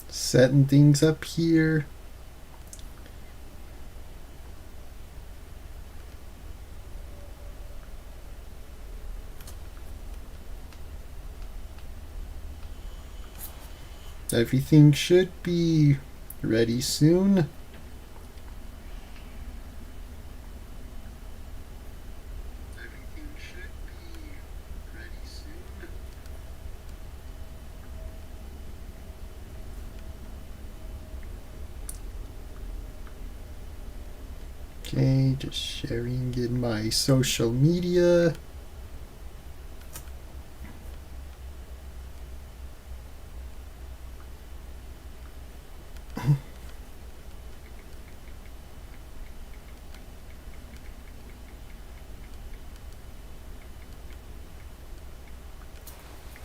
Setting things up here. Everything should be ready soon. Okay, just sharing in my social media.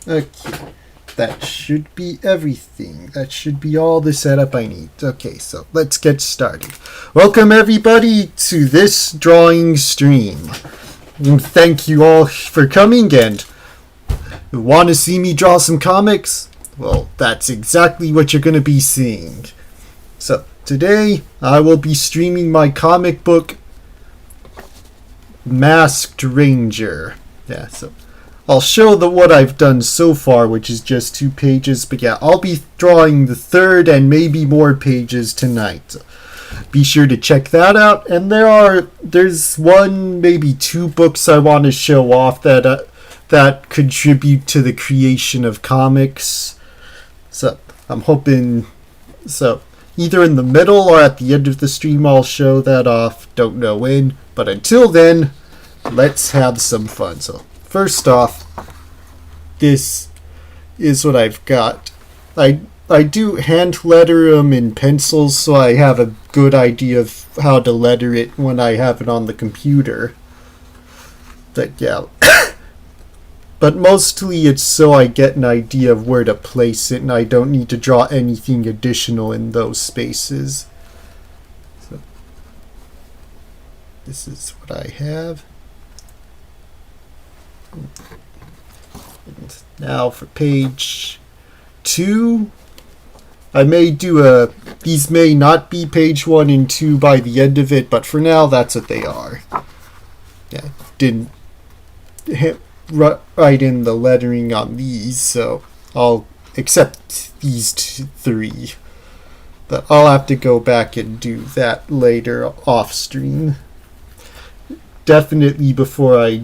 Okay, that should be everything. That should be all the setup I need. Okay, so let's get started. Welcome everybody to this drawing stream. And thank you all for coming, and want to see me draw some comics? Well, that's exactly what you're going to be seeing. So, today I will be streaming my comic book, Masked Ranger. Yeah, so I'll show what I've done so far, which is just 2 pages, but yeah, I'll be drawing the 3rd and maybe more pages tonight. So be sure to check that out, and there's 1, maybe 2 books I want to show off that contribute to the creation of comics. So I'm hoping, so either in the middle or at the end of the stream I'll show that off, don't know when, but until then, let's have some fun. So first off, this is what I've got. I do hand letter them in pencils, so I have a good idea of how to letter it when I have it on the computer. But yeah, but mostly it's so I get an idea of where to place it and I don't need to draw anything additional in those spaces. So this is what I have. And now for page 2, I may do these may not be page 1 and 2 by the end of it, but for now that's what they are. Yeah, didn't write in the lettering on these, so I'll accept these 3. But I'll have to go back and do that later off stream. Definitely before I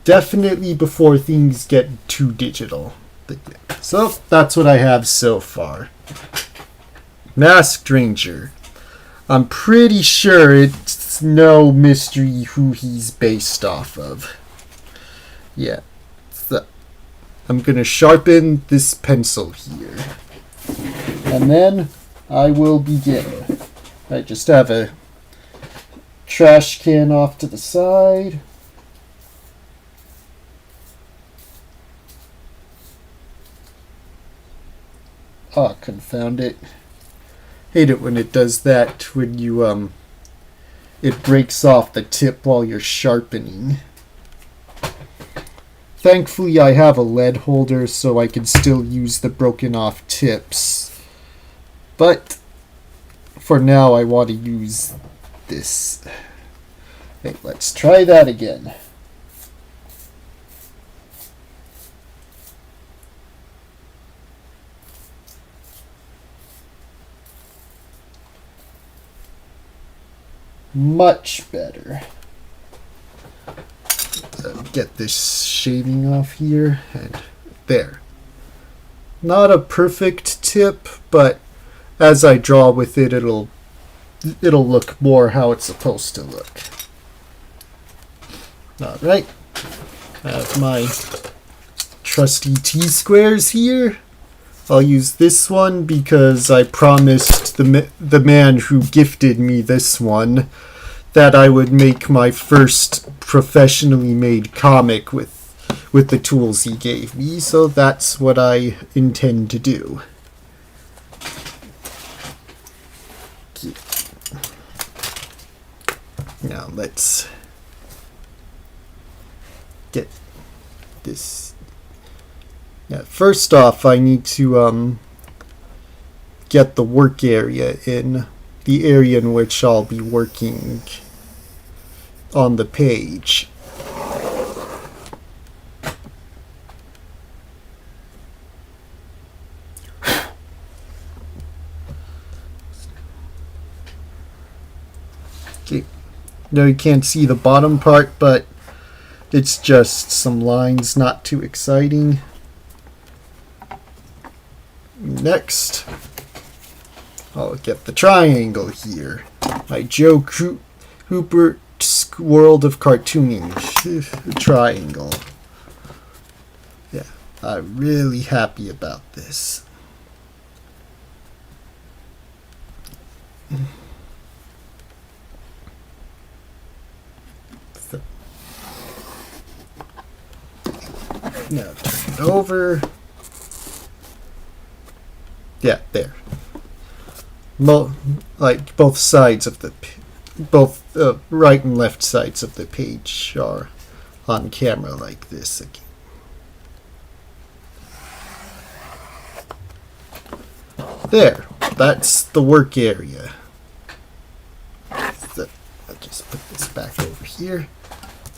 definitely before things get too digital. So that's what I have so far. Masked Ranger. I'm pretty sure it's no mystery who he's based off of. Yeah. So I'm gonna sharpen this pencil here. And then I will begin. I just have a trash can off to the side. Oh, confound it. Hate it when it does that, when you, it breaks off the tip while you're sharpening. Thankfully, I have a lead holder, so I can still use the broken off tips. But for now, I want to use this. Okay, let's try that again. Much better. Get this shading off here, and there. Not a perfect tip, but as I draw with it, it'll look more how it's supposed to look. Alright. I have my trusty T-squares here. I'll use this one because I promised the man who gifted me this one that I would make my first professionally made comic with the tools he gave me, so that's what I intend to do. Now let's get this. Now, first off, I need to get the work area in, the area in which I'll be working on the page. Okay. No, you can't see the bottom part, but it's just some lines, not too exciting. Next, I'll get the triangle here. My Joe Hubert's World of Cartooning triangle. Yeah, I'm really happy about this. So, now turn it over. Yeah, there. Like both sides of the, right and left sides of the page are on camera like this again. There, that's the work area. So I'll just put this back over here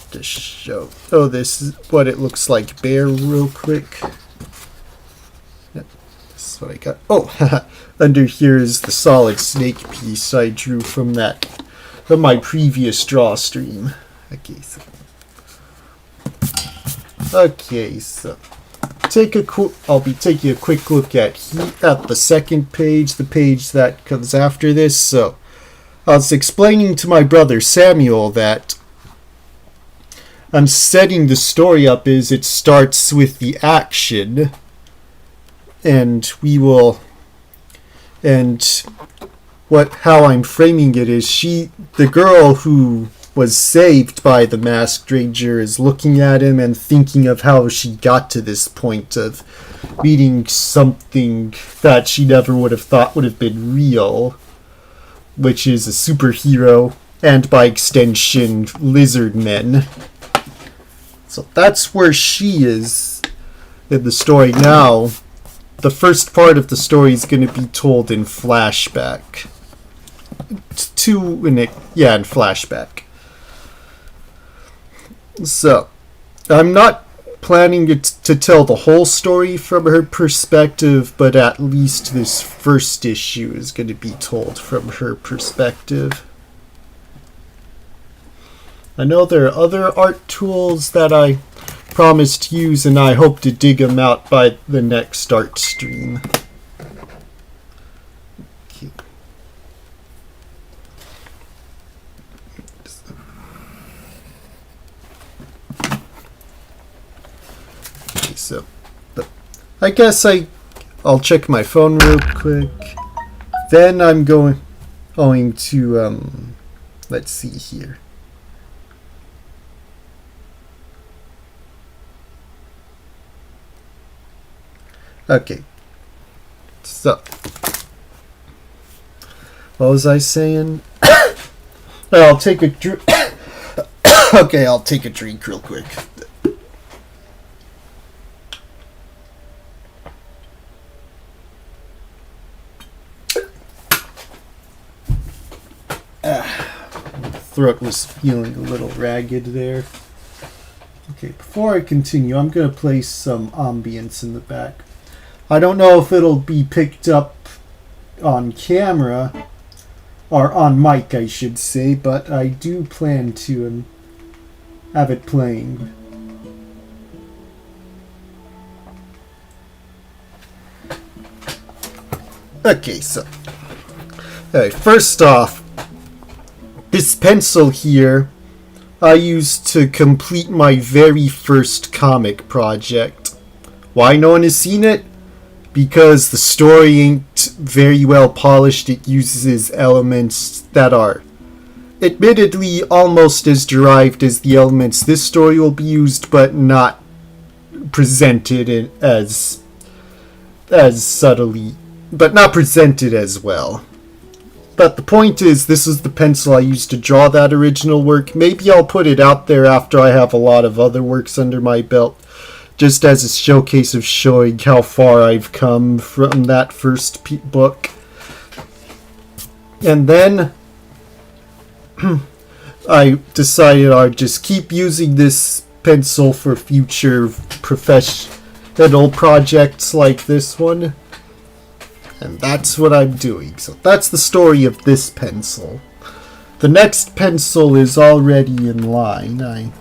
to show. Oh, this is what it looks like bare real quick. What I got. Oh, under here is the solid snake piece I drew from my previous draw stream. Okay, so I'll be taking a quick look at the second page, the page that comes after this. So I was explaining to my brother Samuel that I'm setting the story up as it starts with the action. And how I'm framing it is the girl who was saved by the masked ranger is looking at him and thinking of how she got to this point of meeting something that she never would have thought would have been real, which is a superhero and by extension lizard men. So that's where she is in the story now. The first part of the story is going to be told in flashback. In flashback. So, I'm not planning to tell the whole story from her perspective, but at least this first issue is going to be told from her perspective. I know there are other art tools that I promised to use, and I hope to dig them out by the next art stream. Okay, so I guess I'll check my phone real quick. Then I'm going to let's see here. Okay, so what was I saying? I'll take a drink. Okay, I'll take a drink real quick. My throat was feeling a little ragged there. Okay, before I continue, I'm going to play some ambience in the back. I don't know if it'll be picked up on camera, or on mic I should say, but I do plan to have it playing. Okay, so first off, this pencil here I used to complete my very first comic project. Why no one has seen it? because the story ain't very well polished. It uses elements that are admittedly almost as derived as the elements this story will be used, but not presented as subtly, but not presented as well. But the point is, this is the pencil I used to draw that original work. Maybe I'll put it out there after I have a lot of other works under my belt, just as a showcase of showing how far I've come from that first book. And then I decided I'd just keep using this pencil for future professional projects like this one. And that's what I'm doing. So that's the story of this pencil. The next pencil is already in line.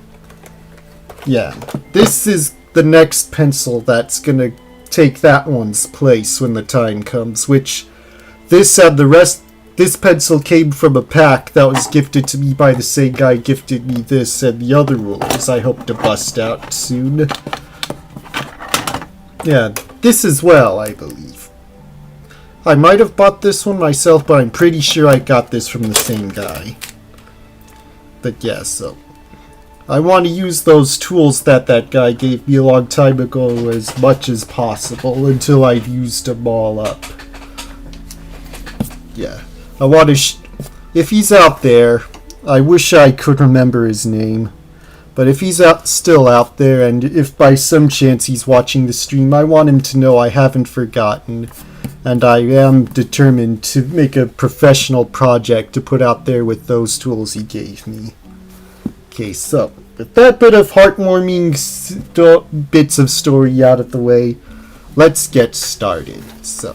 This is the next pencil that's gonna take that one's place when the time comes, which this and the rest. This pencil came from a pack that was gifted to me by the same guy gifted me this and the other rulers I hope to bust out soon. Yeah, this as well, I believe. I might have bought this one myself, but I'm pretty sure I got this from the same guy. But yeah, so I want to use those tools that guy gave me a long time ago as much as possible until I've used them all up. Yeah. I want to if he's out there, I wish I could remember his name. But if he's still out there, and if by some chance he's watching the stream, I want him to know I haven't forgotten. And I am determined to make a professional project to put out there with those tools he gave me. Okay, so with that bit of heartwarming bits of story out of the way, let's get started. So,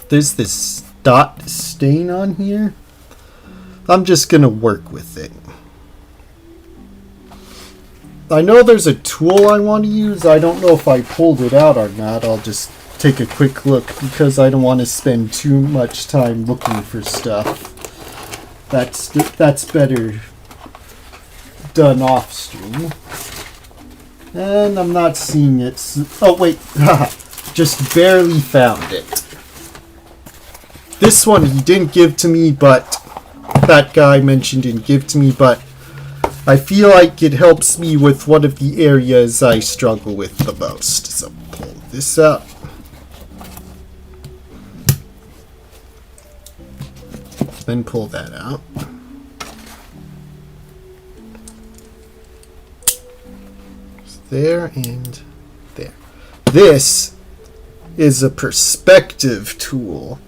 there's this dot stain on here. I'm just gonna work with it. I know there's a tool I want to use. I don't know if I pulled it out or not. I'll just take a quick look because I don't want to spend too much time looking for stuff. That's better done off stream. And I'm not seeing it. Oh wait, just barely found it. This one he didn't give to me, but that guy mentioned didn't give to me, but I feel like it helps me with one of the areas I struggle with the most. So pull this out. Then pull that out. There and there. This is a perspective tool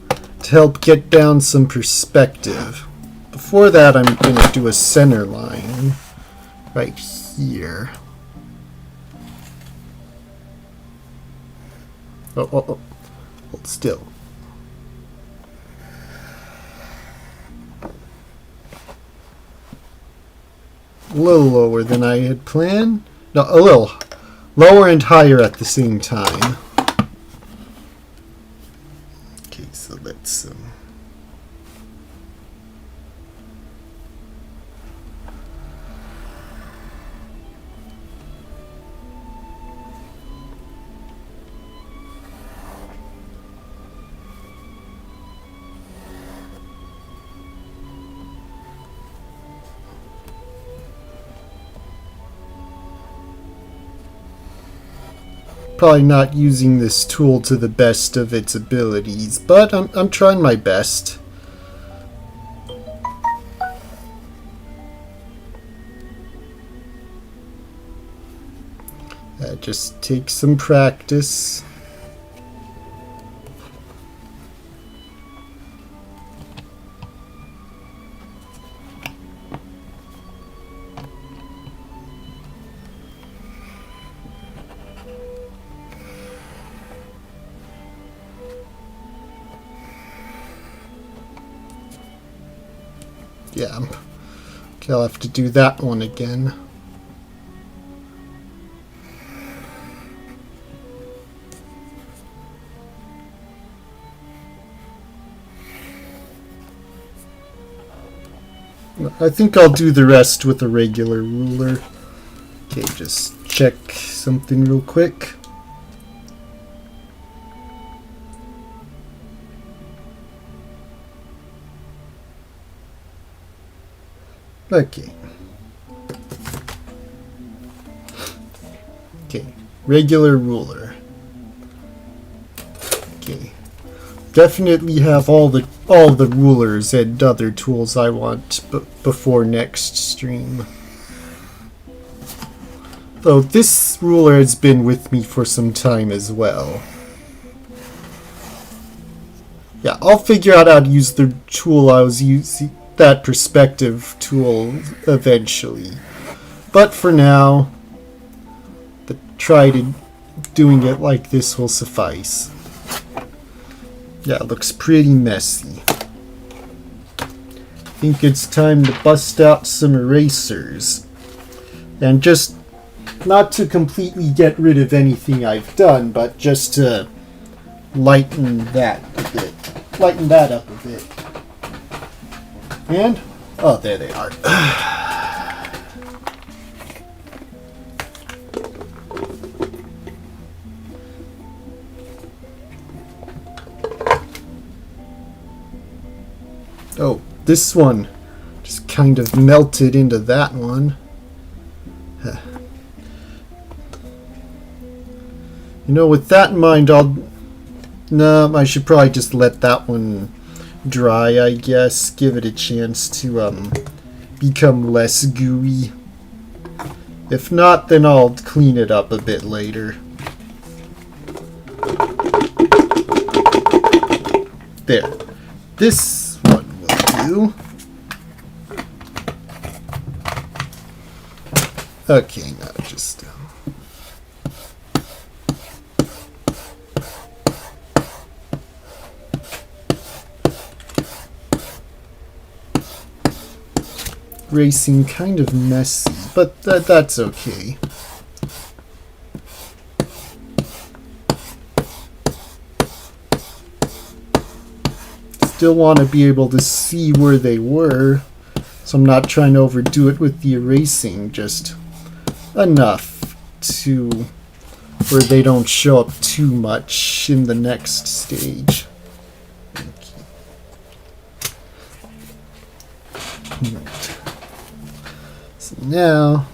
to help get down some perspective. Before that, I'm going to do a center line right here. Hold still. A little lower than I had planned. No, a little lower and higher at the same time. Okay, so let's probably not using this tool to the best of its abilities, but I'm trying my best. That just takes some practice. Yeah, okay, I'll have to do that one again. I think I'll do the rest with a regular ruler. Okay, just check something real quick. Okay. Okay. Regular ruler. Okay. Definitely have all the rulers and other tools I want before next stream. Though this ruler has been with me for some time as well. Yeah, I'll figure out how to use the tool I was using, that perspective tool, eventually. But for now, doing it like this will suffice. Yeah, it looks pretty messy. I think it's time to bust out some erasers. And just not to completely get rid of anything I've done, but just to lighten that a bit. Lighten that up a bit. And, oh, there they are. Oh, this one just kind of melted into that one. You know, with that in mind, I should probably just let that one dry, I guess. Give it a chance to become less gooey. If not, then I'll clean it up a bit later. There. This one will do. Okay, now just... racing kind of messy, but that's okay. Still want to be able to see where they were, so I'm not trying to overdo it with the erasing, just enough to where they don't show up too much in the next stage. So now,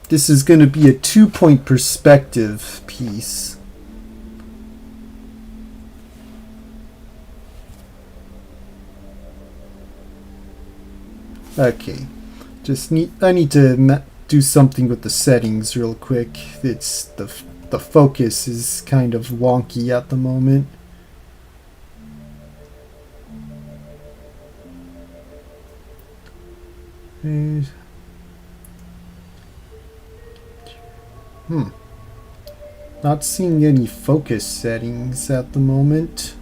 this is going to be a 2-point perspective piece. Okay, I need to do something with the settings real quick. It's the focus is kind of wonky at the moment. Not seeing any focus settings at the moment.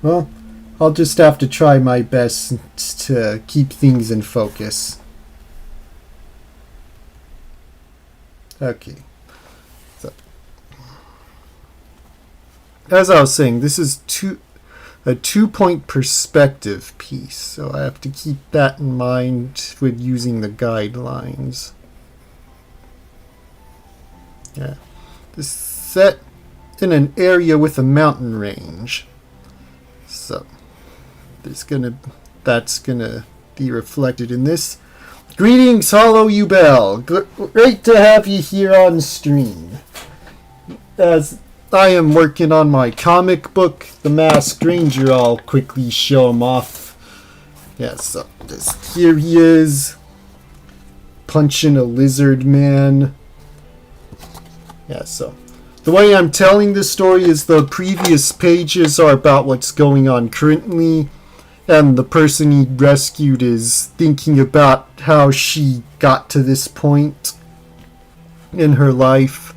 Well, I'll just have to try my best to keep things in focus. Okay. So, as I was saying, this is a 2-point perspective piece, so I have to keep that in mind with using the guidelines. Yeah. This is set in an area with a mountain range. So that's gonna be reflected in this. Greetings, Hollow You Bell. Great to have you here on stream. As I am working on my comic book, The Masked Ranger, I'll quickly show him off. Yeah, so here he is, punching a lizard man. Yeah, so the way I'm telling this story is the previous pages are about what's going on currently, and the person he rescued is thinking about how she got to this point in her life,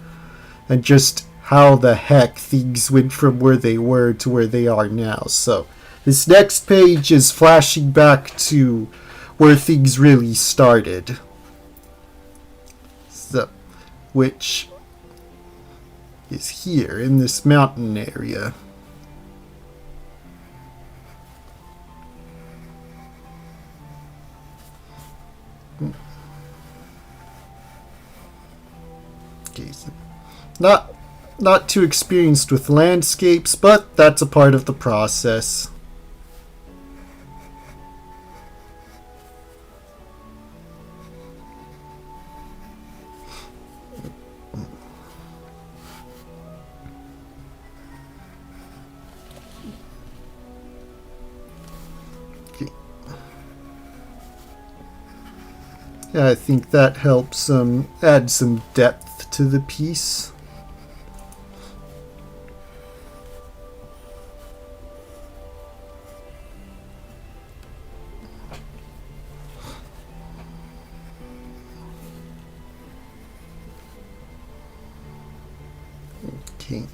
and just how the heck things went from where they were to where they are now. So this next page is flashing back to where things really started. So, which is here in this mountain area. Not not too experienced with landscapes, but that's a part of the process. Yeah, I think that helps add some depth to the piece. Okay.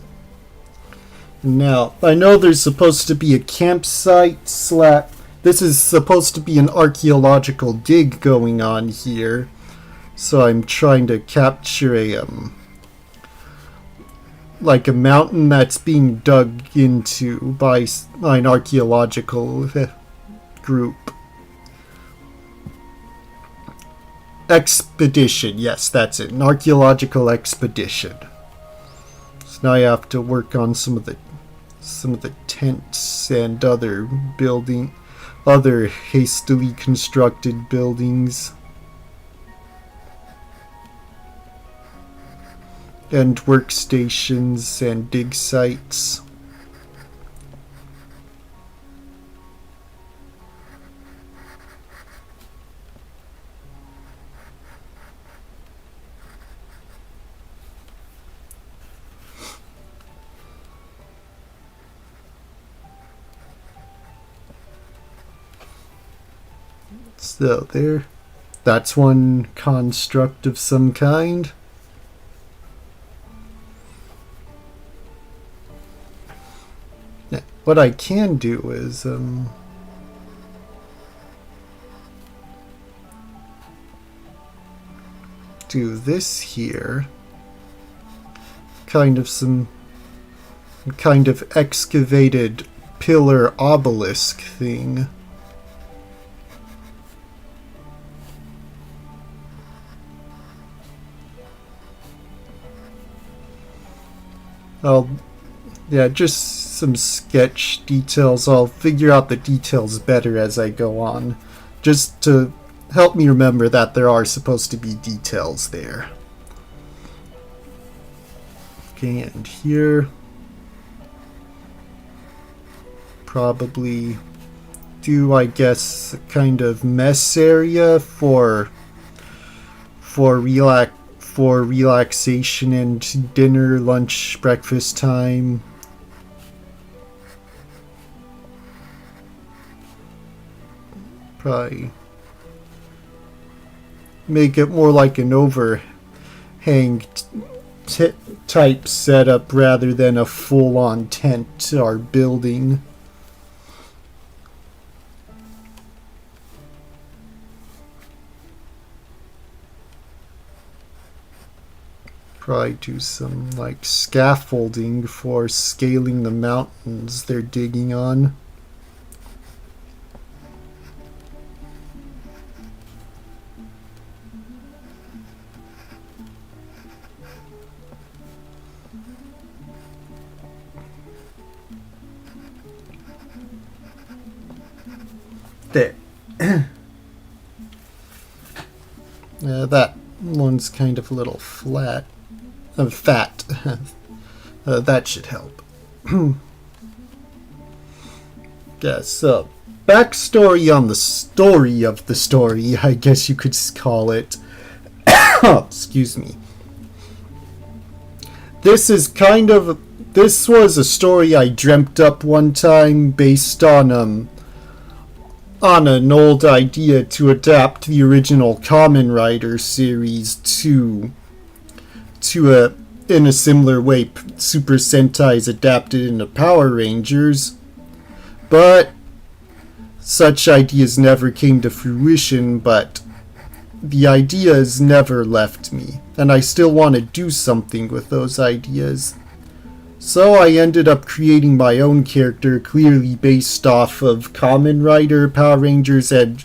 Now, I know there's supposed to be a campsite This is supposed to be an archaeological dig going on here. So I'm trying to capture like a mountain that's being dug into by an archaeological group. Expedition, yes, that's it. An archaeological expedition. So now I have to work on some of the tents and other hastily constructed buildings. And workstations and dig sites. So that's one construct of some kind. What I can do is do this here, kind of excavated pillar obelisk thing. Just some sketch details. I'll figure out the details better as I go on, just to help me remember that there are supposed to be details there. Okay, and here probably do, I guess, a kind of mess area for relaxation and dinner, lunch, breakfast time. Probably make it more like an overhang type setup rather than a full-on tent or building. Probably do some like scaffolding for scaling the mountains they're digging on. There. That one's kind of a little fat. That should help. Yes, backstory on the story of the story, I guess you could call it. Excuse me. This was a story I dreamt up one time based on an old idea to adapt the original Kamen Rider series in a similar way Super Sentai's adapted into Power Rangers, but such ideas never came to fruition. But the ideas never left me, and I still want to do something with those ideas. So I ended up creating my own character, clearly based off of Kamen Rider, Power Rangers, and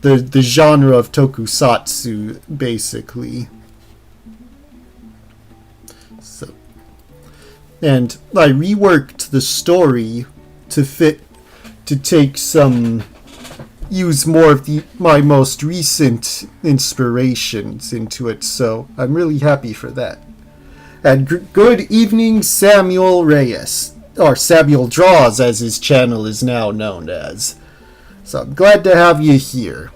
the genre of tokusatsu, basically. So and I reworked the story to use more of my most recent inspirations into it, so I'm really happy for that. And good evening, Samuel Reyes, or Samuel Draws as his channel is now known as. So I'm glad to have you here.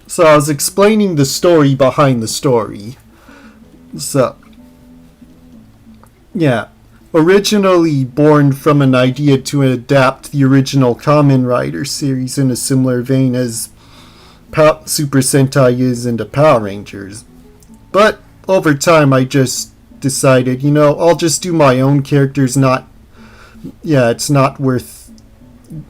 So I was explaining the story behind the story. So, yeah. Originally born from an idea to adapt the original Kamen Rider series in a similar vein as Super Sentai is into Power Rangers. But over time I just decided, I'll just do my own characters. It's not worth,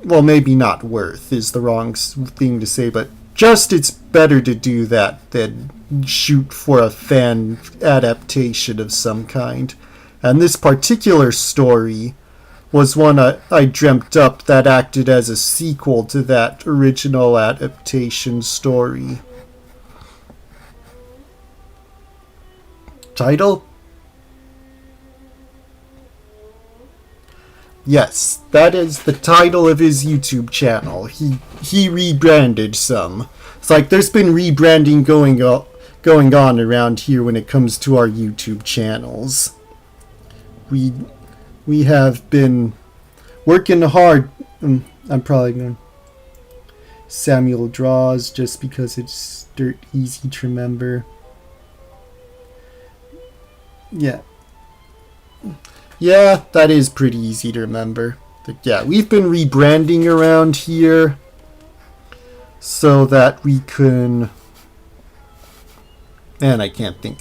well, maybe not worth is the wrong thing to say, but just it's better to do that than shoot for a fan adaptation of some kind. And this particular story was one I dreamt up that acted as a sequel to that original adaptation story. Title? Yes, that is the title of his YouTube channel. He rebranded some. It's like there's been rebranding going on around here when it comes to our YouTube channels. We have been working hard. I'm probably going Samuel Draws just because it's dirt easy to remember. Yeah, that is pretty easy to remember. But yeah, we've been rebranding around here so that we can... Man, I can't think.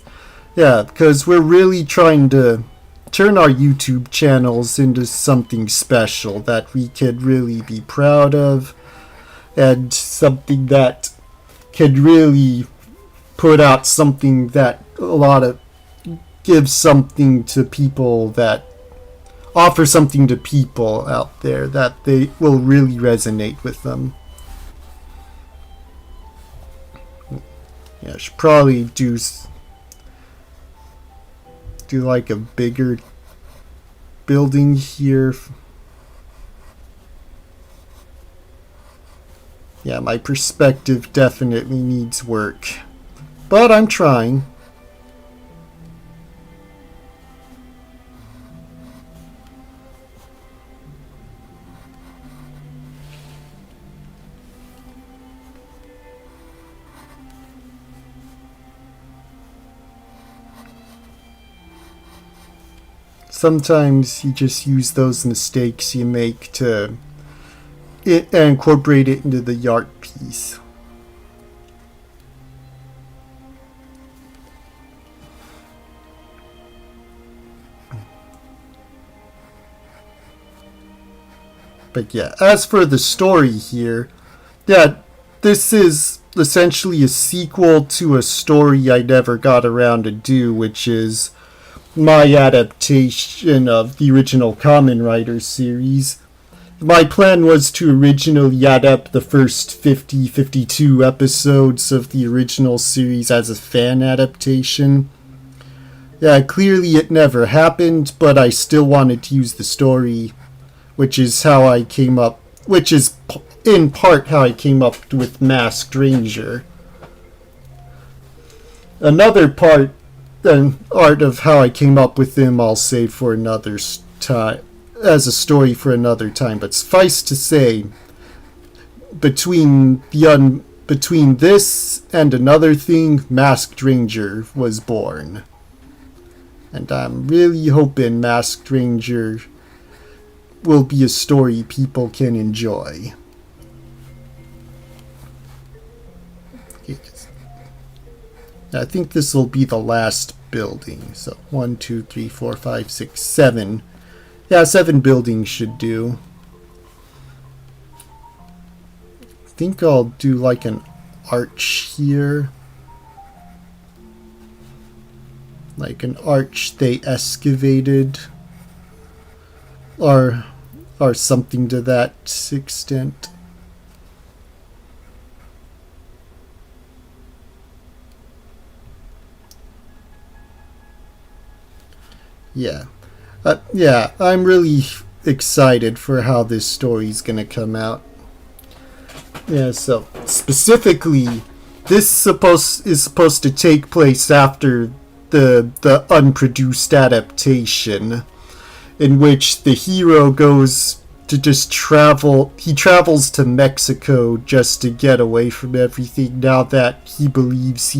Yeah, because we're really trying to turn our YouTube channels into something special that we could really be proud of, and something that could really put out something that gives something to people, that offer something to people out there that they will really resonate with them. Yeah, I should probably do like a bigger building here. Yeah, my perspective definitely needs work, but I'm trying. Sometimes you just use those mistakes you make to incorporate it into the art piece. But yeah, as for the story here, yeah, this is essentially a sequel to a story I never got around to do, which is my adaptation of the original Kamen Rider series. My plan was to originally adapt the first 52 episodes of the original series as a fan adaptation. Yeah, clearly it never happened, but I still wanted to use the story, which is in part how I came up with Masked Ranger. Another part of how I came up with him I'll save for another time, as a story for another time. But suffice to say, between this and another thing, Masked Ranger was born. And I'm really hoping Masked Ranger will be a story people can enjoy. I think this will be the last building. So 1, 2, 3, 4, 5, 6, 7. Yeah, 7 buildings should do. I think I'll do like an arch here. Like an arch they excavated. Or something to that extent. Yeah. Yeah, I'm really excited for how this story's gonna come out. Yeah, so specifically, is supposed to take place after the unproduced adaptation, in which the hero goes to just travel. He travels to Mexico just to get away from everything. Now that he believes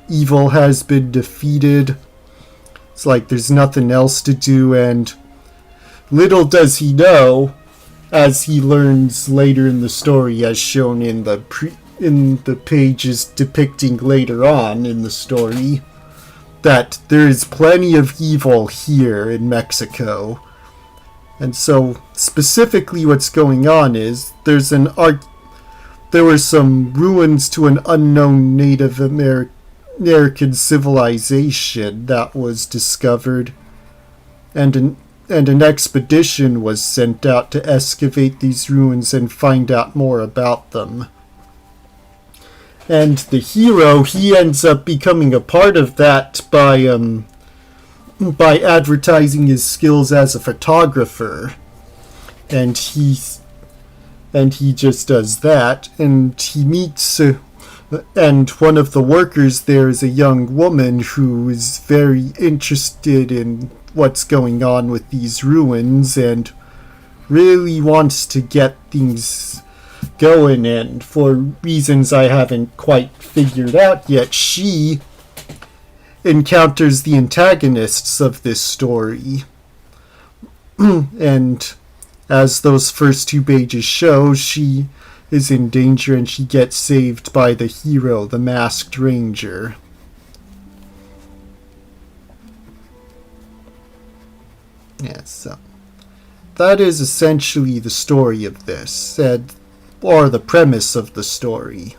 evil has been defeated, it's like there's nothing else to do, and little does he know, as he learns later in the story, as shown in the pages depicting later on in the story, that there is plenty of evil here in Mexico. And so, specifically, what's going on is there were some ruins to an unknown Native American civilization that was discovered, and an expedition was sent out to excavate these ruins and find out more about them. And the hero, he ends up becoming a part of that by advertising his skills as a photographer. And he just does that, and he meets and one of the workers there is a young woman who is very interested in what's going on with these ruins and really wants to get things going, and for reasons I haven't quite figured out yet, she encounters the antagonists of this story. And as those first 2 pages show, she is in danger and she gets saved by the hero, the Masked Ranger. Yeah, so that is essentially the story of this, or the premise of the story.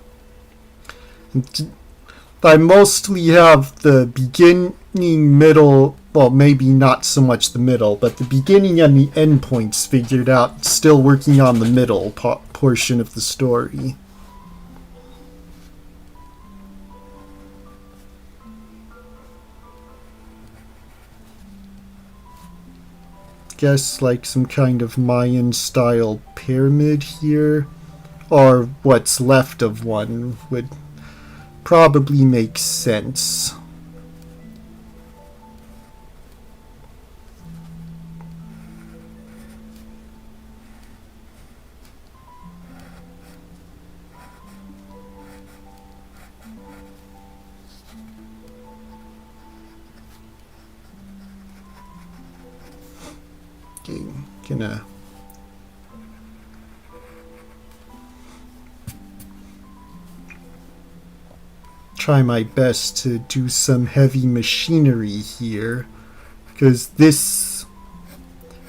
I mostly have the beginning, middle, well, maybe not so much the middle, but the beginning and the end points figured out, still working on the middle portion of the story. Guess like some kind of Mayan style pyramid here, or what's left of one, would probably make sense. Okay, gonna try my best to do some heavy machinery here, because this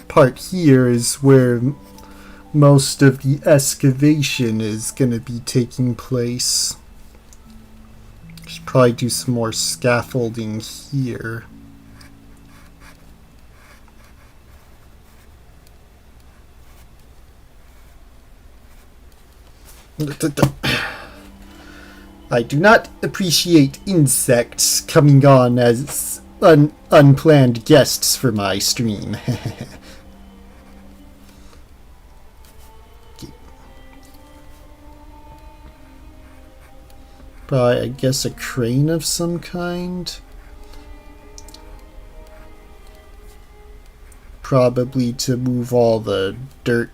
part here is where most of the excavation is gonna be taking place. Should probably do some more scaffolding here. I do not appreciate insects coming on as unplanned guests for my stream. Probably, I guess, a crane of some kind. Probably to move all the dirt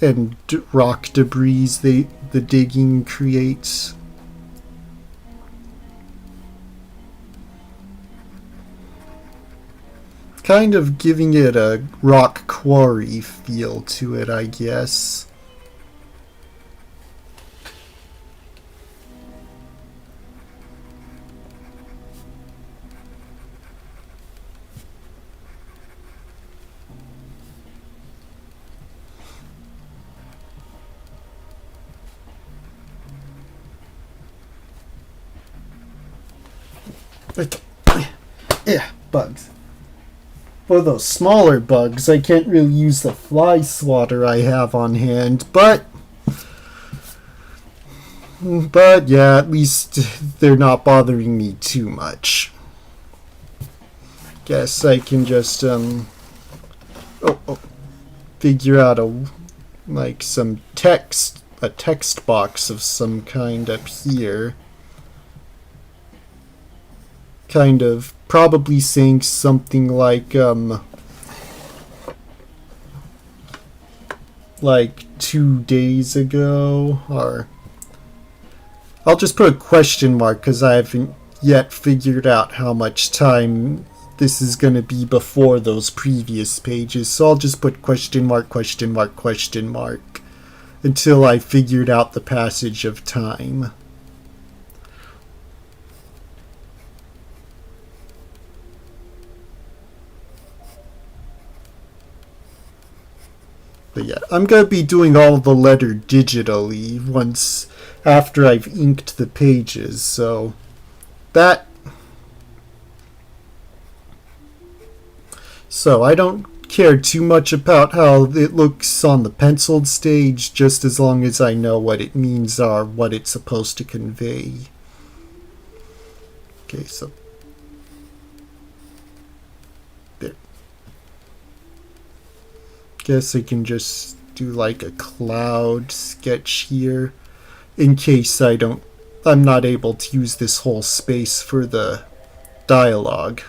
and rock debris the digging creates. Kind of giving it a rock quarry feel to it, I guess. Yeah, bugs. For those smaller bugs, I can't really use the fly swatter I have on hand, but yeah, at least they're not bothering me too much. Guess I can just figure out some text, a text box of some kind up here. Kind of probably saying something like 2 days ago, or I'll just put a question mark because I haven't yet figured out how much time this is going to be before those previous pages. So I'll just put question mark, question mark, question mark until I figured out the passage of time. But yeah, I'm going to be doing all the letter digitally once after I've inked the pages, so that... So I don't care too much about how it looks on the penciled stage, just as long as I know what it means or what it's supposed to convey. Okay, so... there. Guess I can just do like a cloud sketch here in case I'm not able to use this whole space for the dialogue.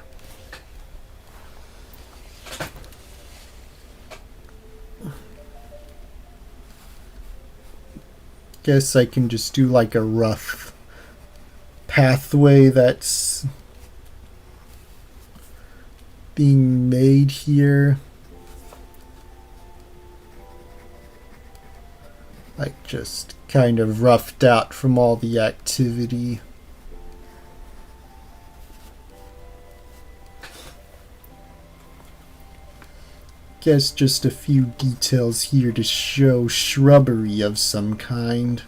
Guess I can just do like a rough pathway that's being made here. Like just kind of roughed out from all the activity. Guess just a few details here to show shrubbery of some kind.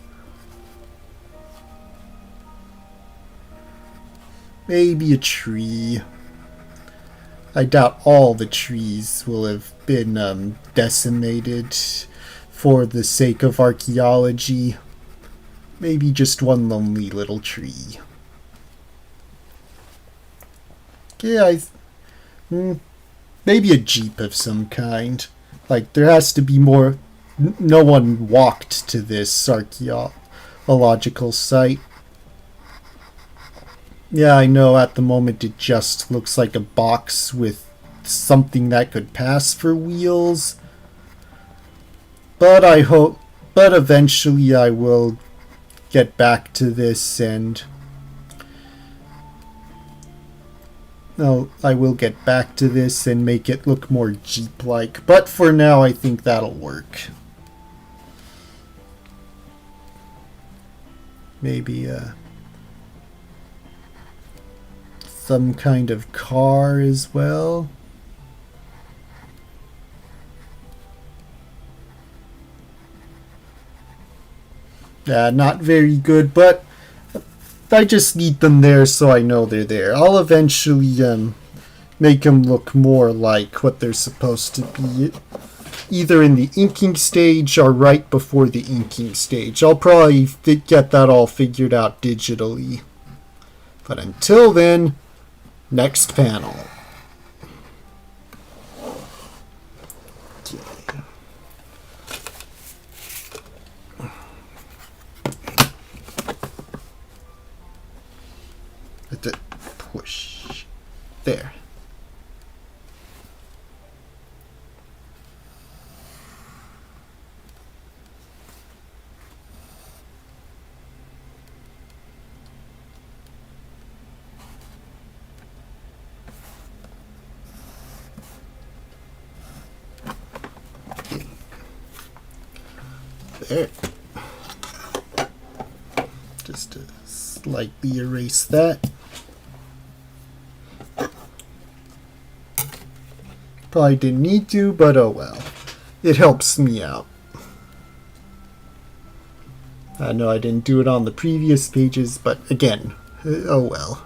Maybe a tree. I doubt all the trees will have been decimated for the sake of archaeology. Maybe just one lonely little tree. Yeah, maybe a jeep of some kind. Like, there has to be more... No one walked to this archaeological site. Yeah, I know at the moment it just looks like a box with something that could pass for wheels. But eventually I will get back to this and... No, I will get back to this and make it look more Jeep-like. But for now, I think that'll work. Maybe some kind of car as well. Not very good, but I just need them there so I know they're there. I'll eventually make them look more like what they're supposed to be, either in the inking stage or right before the inking stage. I'll probably get that all figured out digitally. But until then, next panel. Push. There. There. Just to slightly erase that. Probably didn't need to, but oh well. It helps me out. I know I didn't do it on the previous pages, but again, oh well.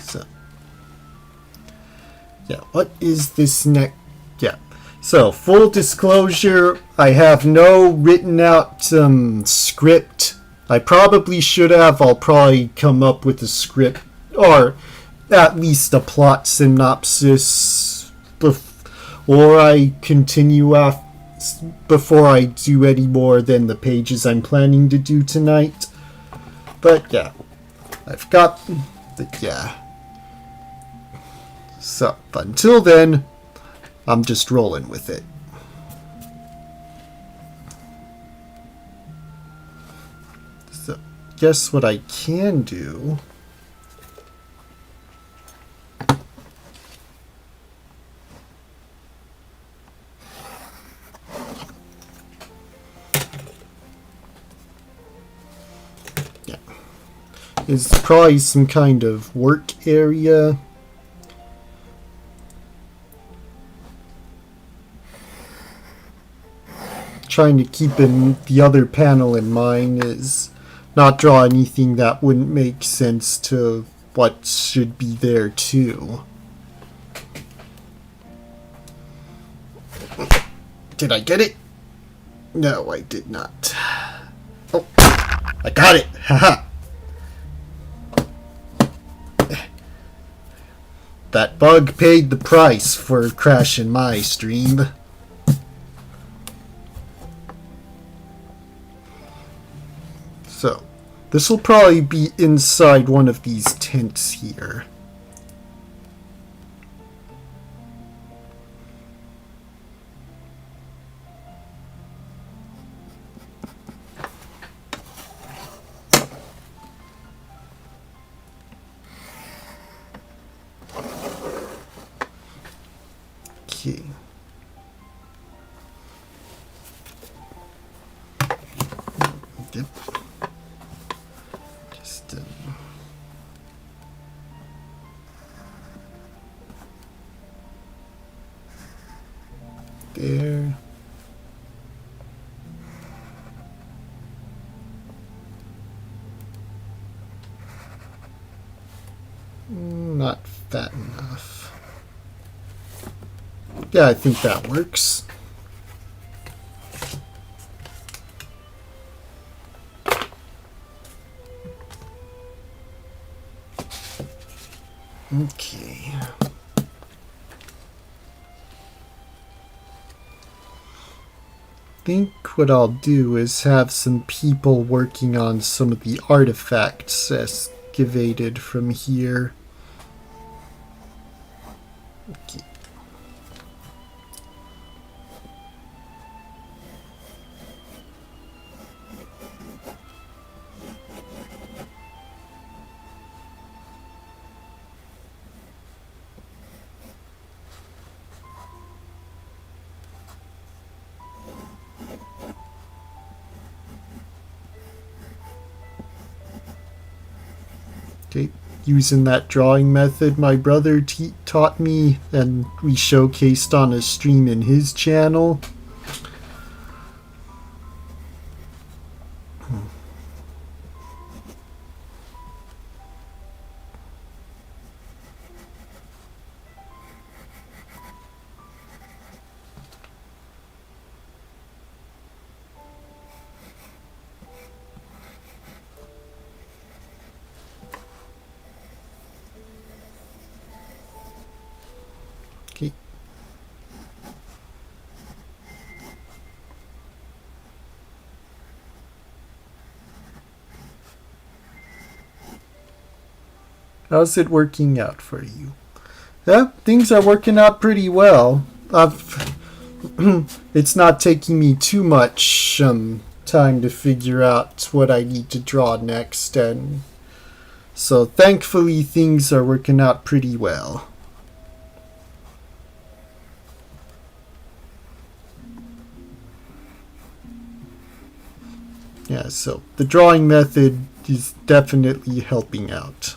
So, yeah, what is this next? Yeah, So, full disclosure, I have no written out script. I probably should have. I'll probably come up with a script, or at least a plot synopsis, or I continue before I do any more than the pages I'm planning to do tonight. But yeah, I've got yeah. So, but until then, I'm just rolling with it. So, guess what I can do is probably some kind of work area. Trying to keep the other panel in mind is not draw anything that wouldn't make sense to what should be there too. Did I get it? No, I did not. Oh, I got it! Haha! That bug paid the price for crashing my stream. So, this will probably be inside one of these tents here. Okay. Yep. Just there. Not fat enough. Yeah, I think that works. Okay. I think what I'll do is have some people working on some of the artifacts excavated from here. Okay. Okay, using that drawing method my brother taught me and we showcased on a stream in his channel. Okay. How's it working out for you? Yeah, things are working out pretty well. It's not taking me too much time to figure out what I need to draw next, and so thankfully things are working out pretty well. Yeah, so the drawing method is definitely helping out.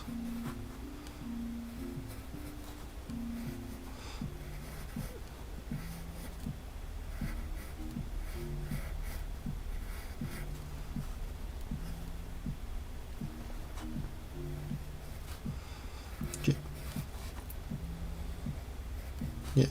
Okay. Yeah,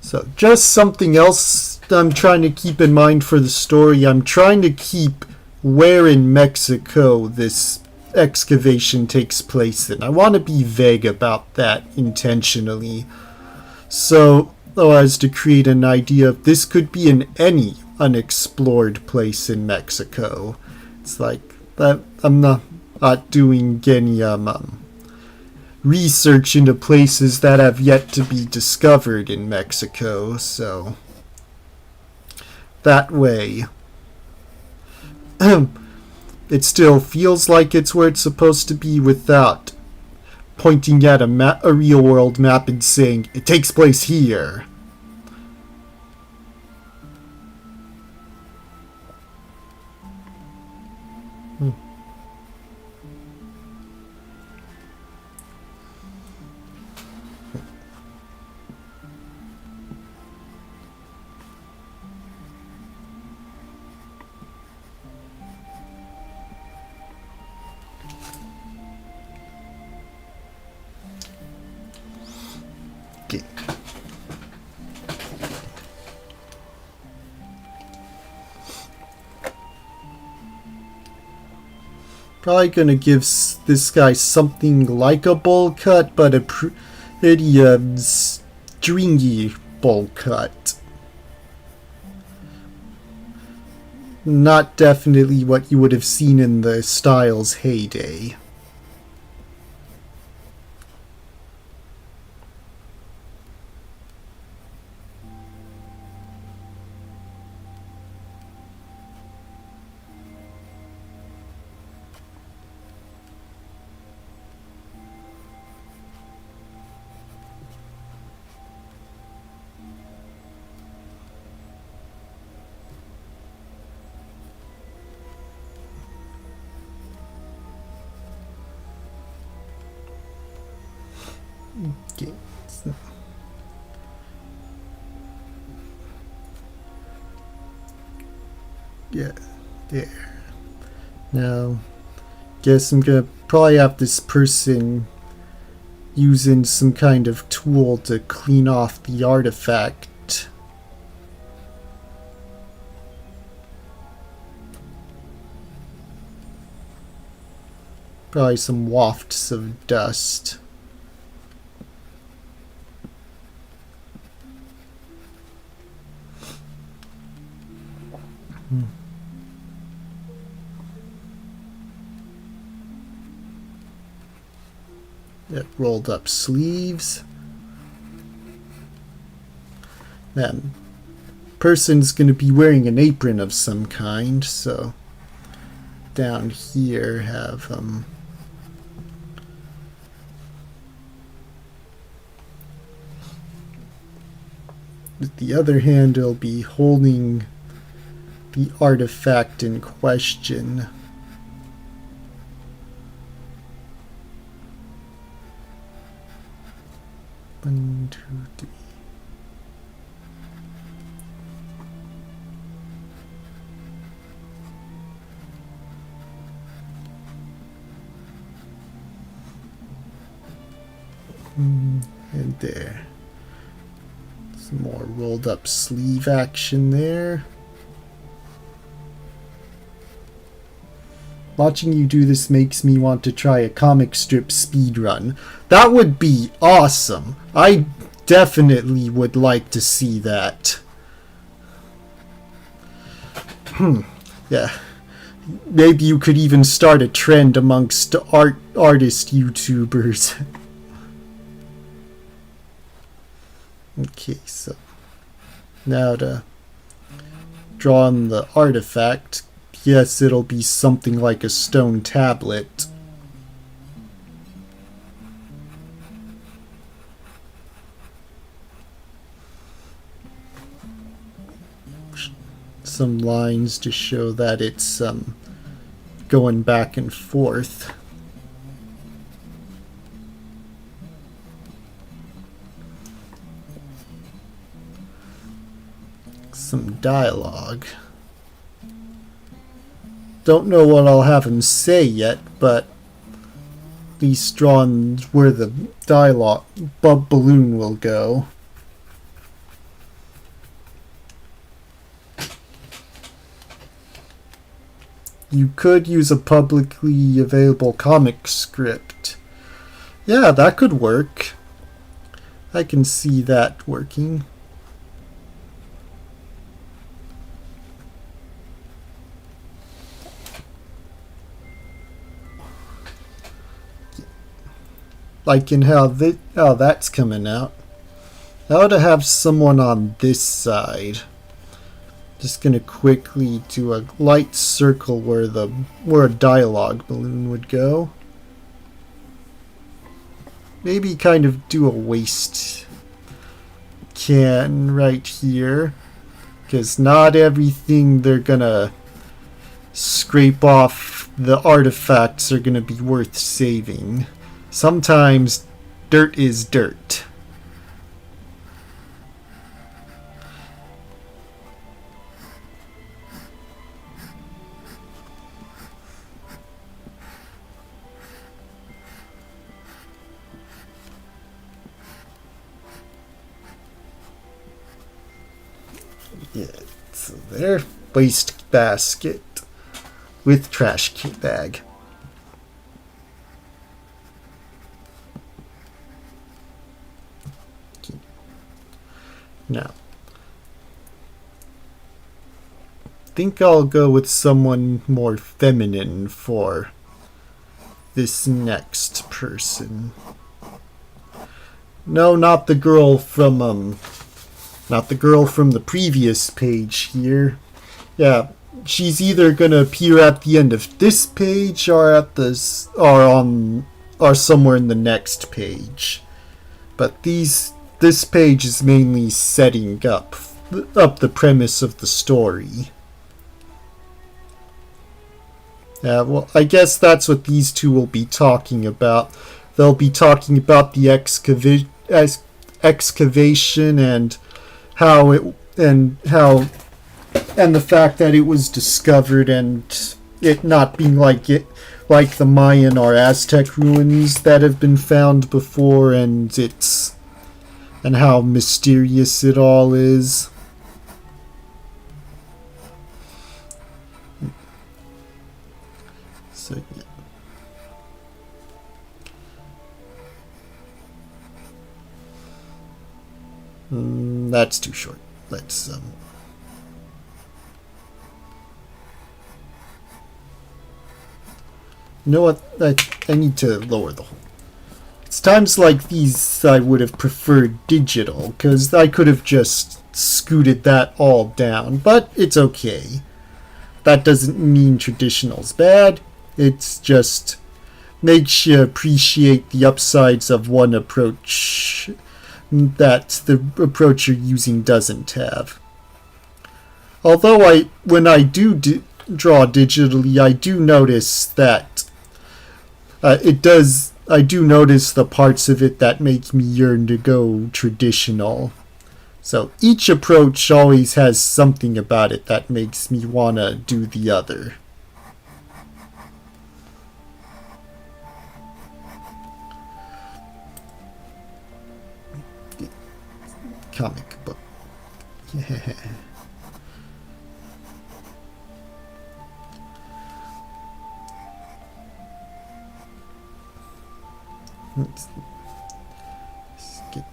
So just something else I'm trying to keep in mind for the story. I'm trying to keep where in Mexico this excavation takes place in. I want to be vague about that intentionally. So as to create an idea of this could be in any unexplored place in Mexico. It's like that I'm not doing any research into places that have yet to be discovered in Mexico, so that way it still feels like it's where it's supposed to be without pointing at a real world map and saying it takes place here. Probably gonna give this guy something like a bowl cut, but a pretty stringy bowl cut. Not definitely what you would have seen in the style's heyday. Okay. Yeah, there. Now, guess I'm gonna probably have this person using some kind of tool to clean off the artifact. Probably some wafts of dust. Rolled up sleeves. That person's going to be wearing an apron of some kind, so down here have with the other hand it'll be holding the artifact in question. One, two, three. And there. Some more rolled up sleeve action there. Watching you do this makes me want to try a comic strip speedrun. That would be awesome. I definitely would like to see that. Yeah. Maybe you could even start a trend amongst artist YouTubers. Okay, so now to draw on the artifact. Yes, it'll be something like a stone tablet. Some lines to show that it's going back and forth. Some dialogue. Don't know what I'll have him say yet, but at least drawn where the dialogue balloon will go. you could use a publicly available comic script. Yeah, that could work. I can see that working. Like in how that's coming out. Now to have someone on this side. Just gonna quickly do a light circle where a dialogue balloon would go. Maybe kind of do a waste can right here, because not everything they're gonna scrape off the artifacts are gonna be worth saving. Sometimes dirt is dirt. Yeah, so there, waste basket with trash bag. Okay. Now, I think I'll go with someone more feminine for this next person. No, not the girl from the previous page here. Yeah, she's either gonna appear at the end of this page or or somewhere in the next page. But this page is mainly setting up the premise of the story. Yeah, well, I guess that's what these two will be talking about. They'll be talking about the excavation and the fact that it was discovered and it not being like the Mayan or Aztec ruins that have been found before, and how mysterious it all is. So yeah. That's too short. Let's you know what? I need to lower the whole. It's times like these I would have preferred digital, because I could have just scooted that all down, but it's okay. That doesn't mean traditional's bad. It's just makes you appreciate the upsides of one approach that the approach you're using doesn't have. Although when I do draw digitally, I do notice that I do notice the parts of it that make me yearn to go traditional. So each approach always has something about it that makes me want to do the other. Comic book. Yeah. Let's get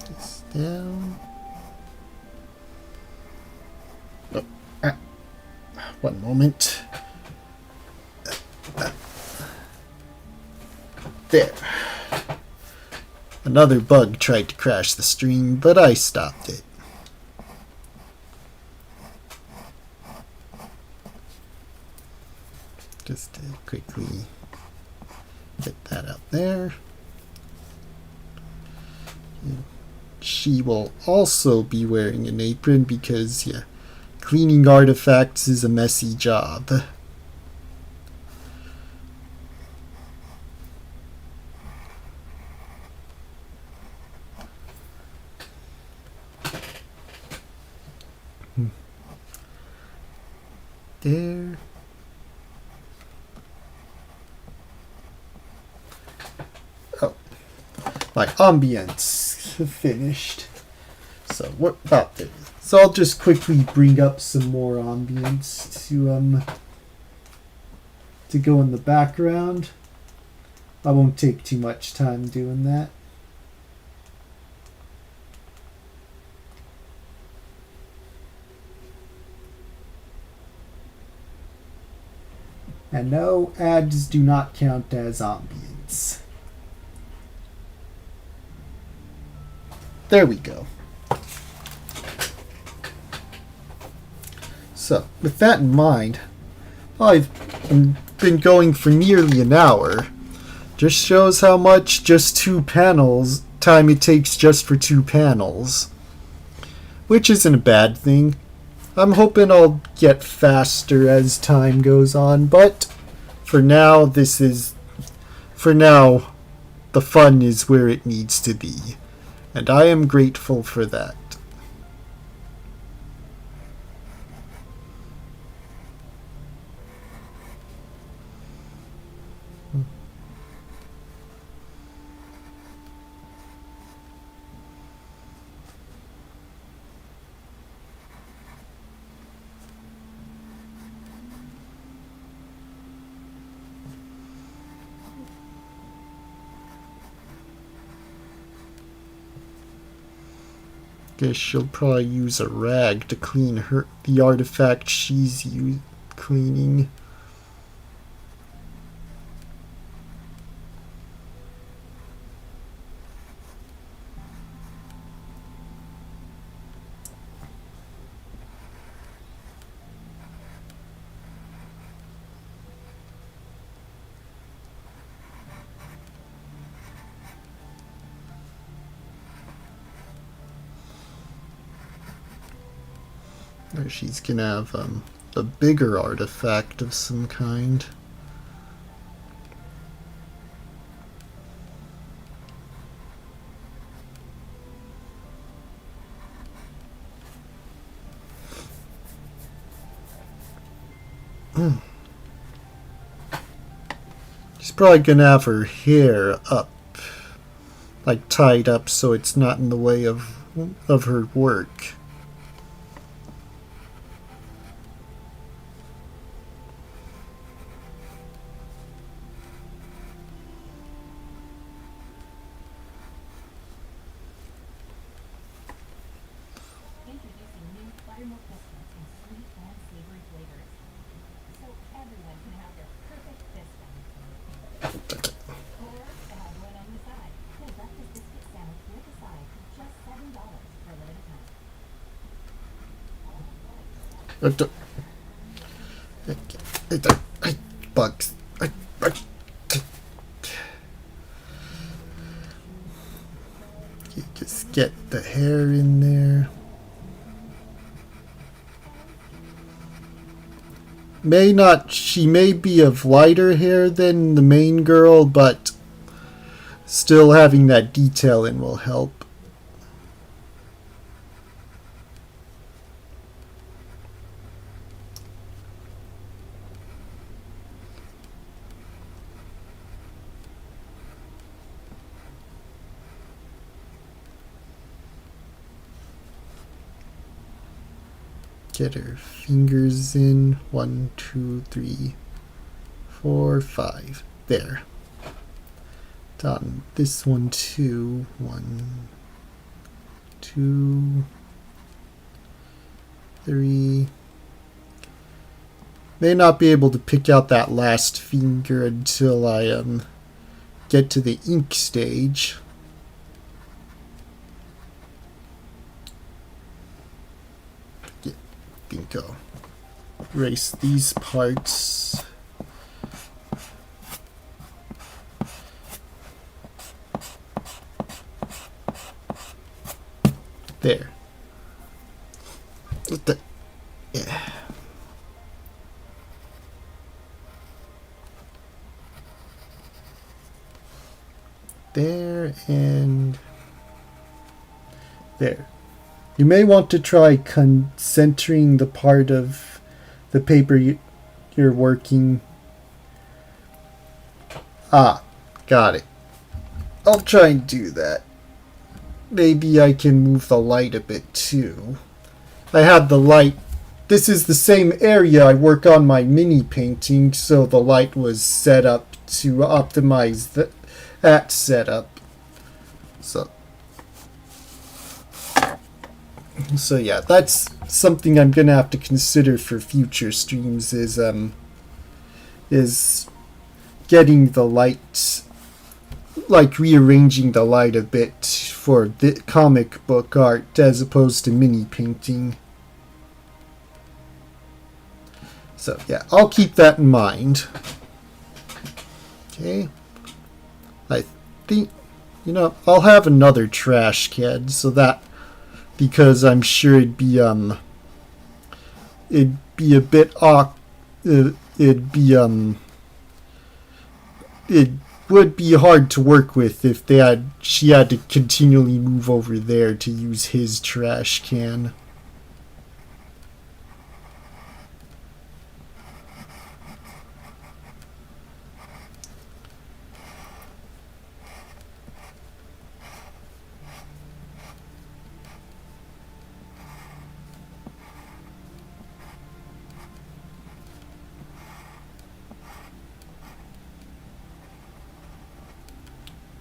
this down. Oh, one moment. There. Another bug tried to crash the stream, but I stopped it. Just to quickly get that out there. She will also be wearing an apron because, yeah, cleaning artifacts is a messy job. There. Oh, my ambience finished. So what about this? So I'll just quickly bring up some more ambience to go in the background. I won't take too much time doing that. And no, ads do not count as ambience. There we go. So, with that in mind, I've been going for nearly an hour. Just shows how much just 2 panels, time it takes just for 2 panels. Which isn't a bad thing. I'm hoping I'll get faster as time goes on, but for now, the fun is where it needs to be. And I am grateful for that. Guess she'll probably use a rag to clean the artifact she's cleaning. Or she's gonna have a bigger artifact of some kind. She's probably gonna have her hair up, like tied up so it's not in the way of her work. Bugs. You just get the hair in there. She may be of lighter hair than the main girl, but still having that detail in will help. Get her fingers in. 1, 2, 3, 4, 5. There. Done. This one too. 1, 2, 3. May not be able to pick out that last finger until I get to the ink stage. Go. Erase these parts. There. Yeah. There and there. You may want to try centering the part of the paper you're working. Ah, got it. I'll try and do that. maybe I can move the light a bit too. I had the light. This is the same area I work on my mini painting, so the light was set up to optimize that setup. So yeah, that's something I'm gonna have to consider for future streams. Is getting the light, like rearranging the light a bit for the comic book art as opposed to mini painting. So yeah, I'll keep that in mind. Okay. I think, I'll have another trash can, so that, because I'm sure it'd be a bit it would be hard to work with if she had to continually move over there to use his trash can.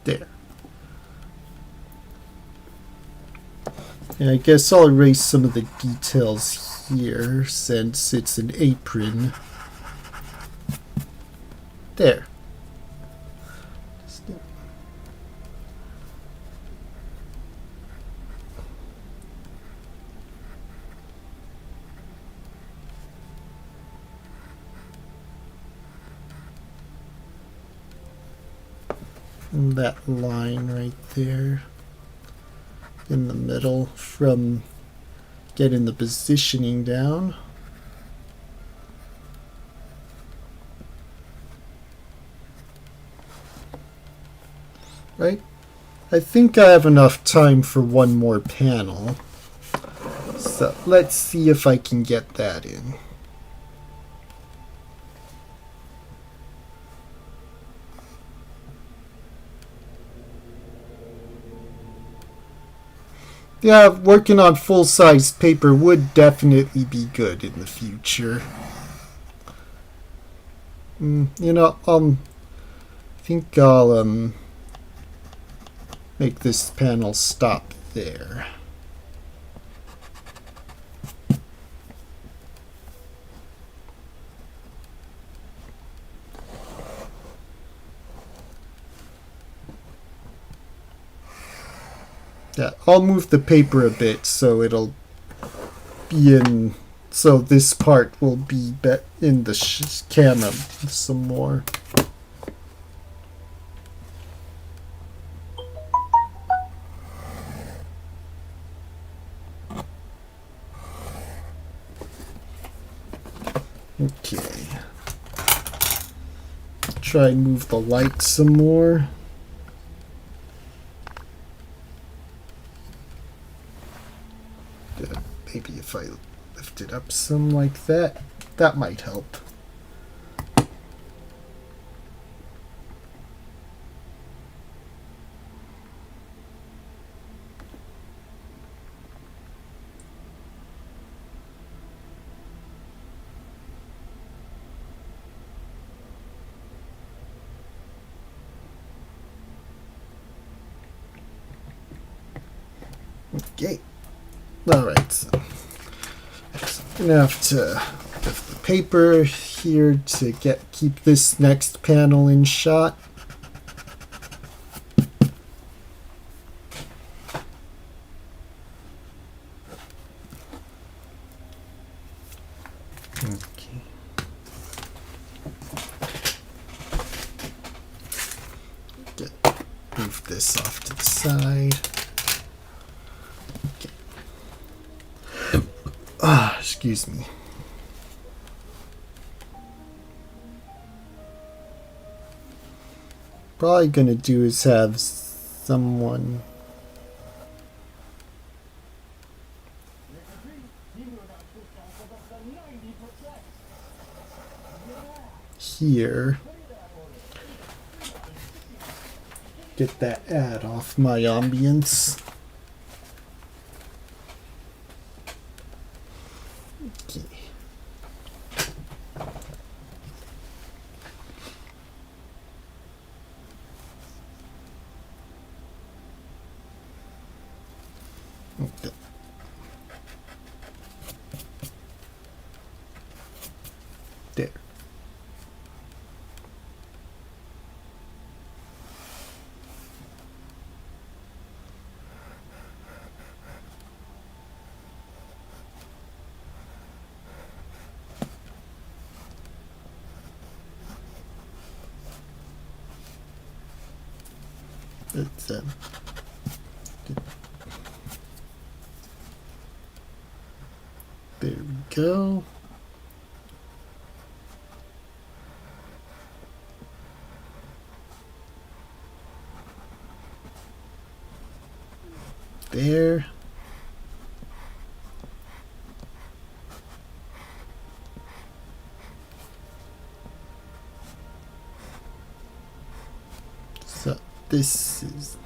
There. And I guess I'll erase some of the details here since it's an apron. There. And that line right there in the middle from getting the positioning down. Right? I think I have enough time for one more panel. So let's see if I can get that in. Yeah, working on full-size paper would definitely be good in the future. I think I'll make this panel stop there. Yeah, I'll move the paper a bit so it'll be in, so this part will be in the camera some more. Okay. Try and move the light some more. Maybe if I lift it up some like that, that might help. Okay. Alright, so I'm gonna have to lift the paper here to keep this next panel in shot. Okay. Move this off to the side. Excuse me. Probably gonna do is have someone here get that ad off my ambience. Okay. There. It's there we go. There. So this is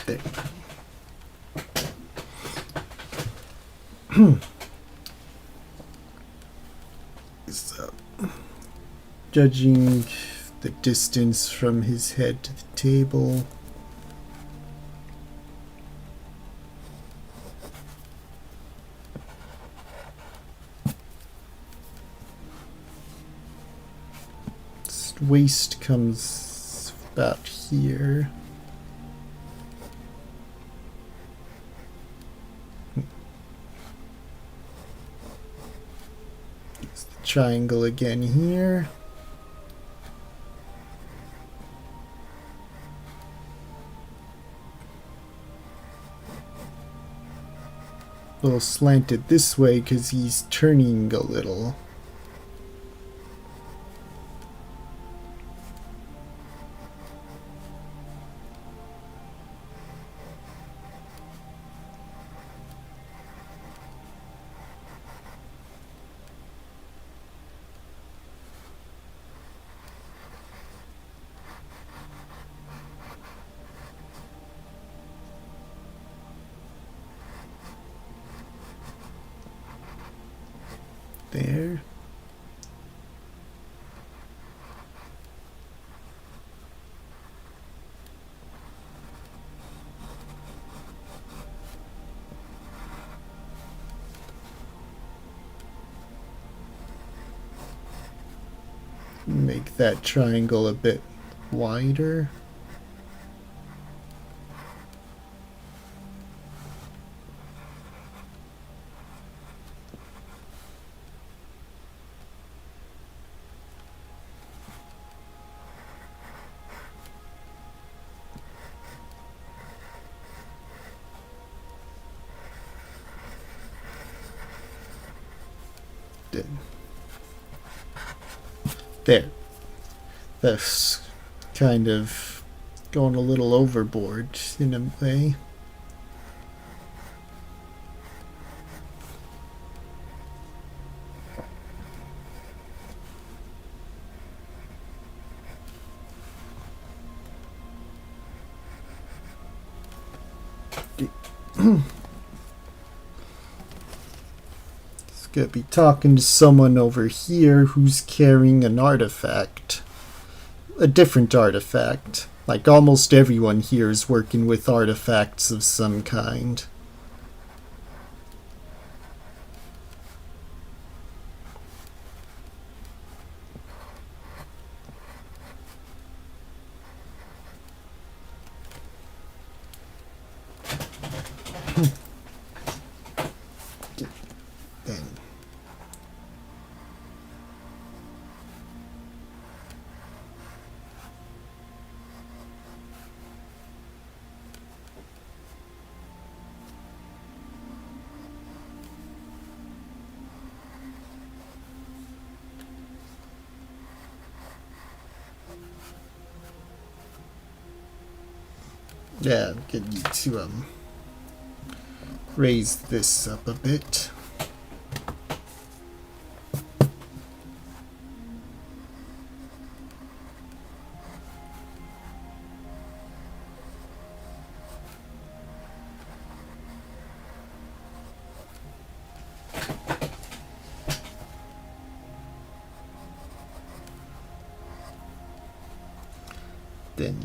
there. So, judging the distance from his head to the table. His waist comes about here. It's the triangle again here. A little slanted this way because he's turning a little. There. Make that triangle a bit wider. There. That's kind of going a little overboard in a way. Gonna be talking to someone over here who's carrying an artifact. A different artifact. Like almost everyone here is working with artifacts of some kind. Yeah, I'm gonna need to raise this up a bit. then.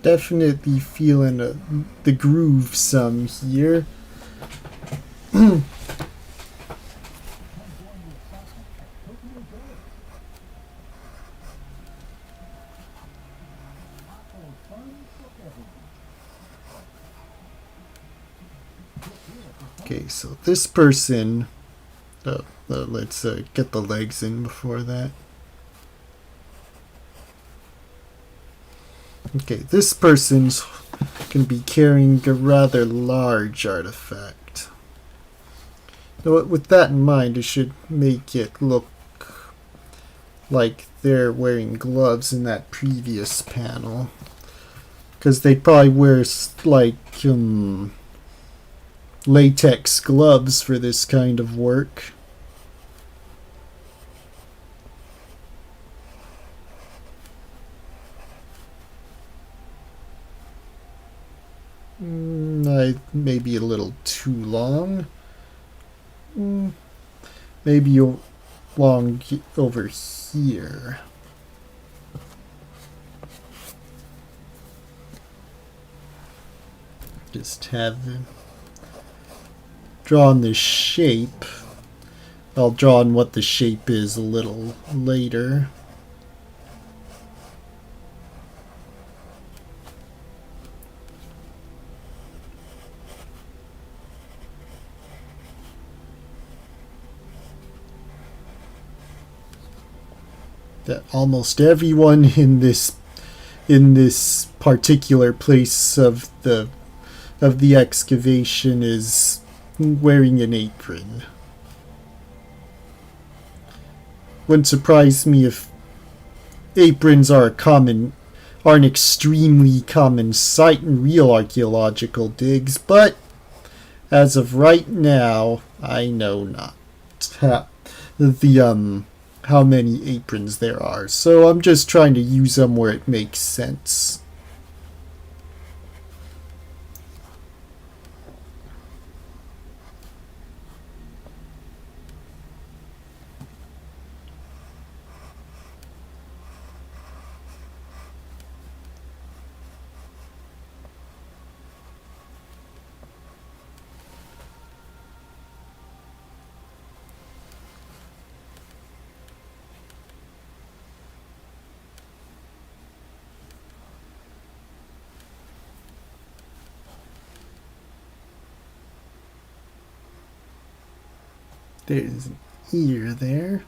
Definitely feeling the groove some here. Okay, so this person, let's get the legs in before that. Okay, this person's can be carrying a rather large artifact. Now, with that in mind, it should make it look like they're wearing gloves in that previous panel. Because they'd probably wear, like, latex gloves for this kind of work. Maybe a little too long. Maybe long over here. Just have drawn the shape. I'll draw on what the shape is a little later. That almost everyone in this particular place of the excavation is wearing an apron. Wouldn't surprise me if aprons are an extremely common sight in real archaeological digs, but as of right now, I know not how many aprons there are, so I'm just trying to use them where it makes sense. There's an ear there.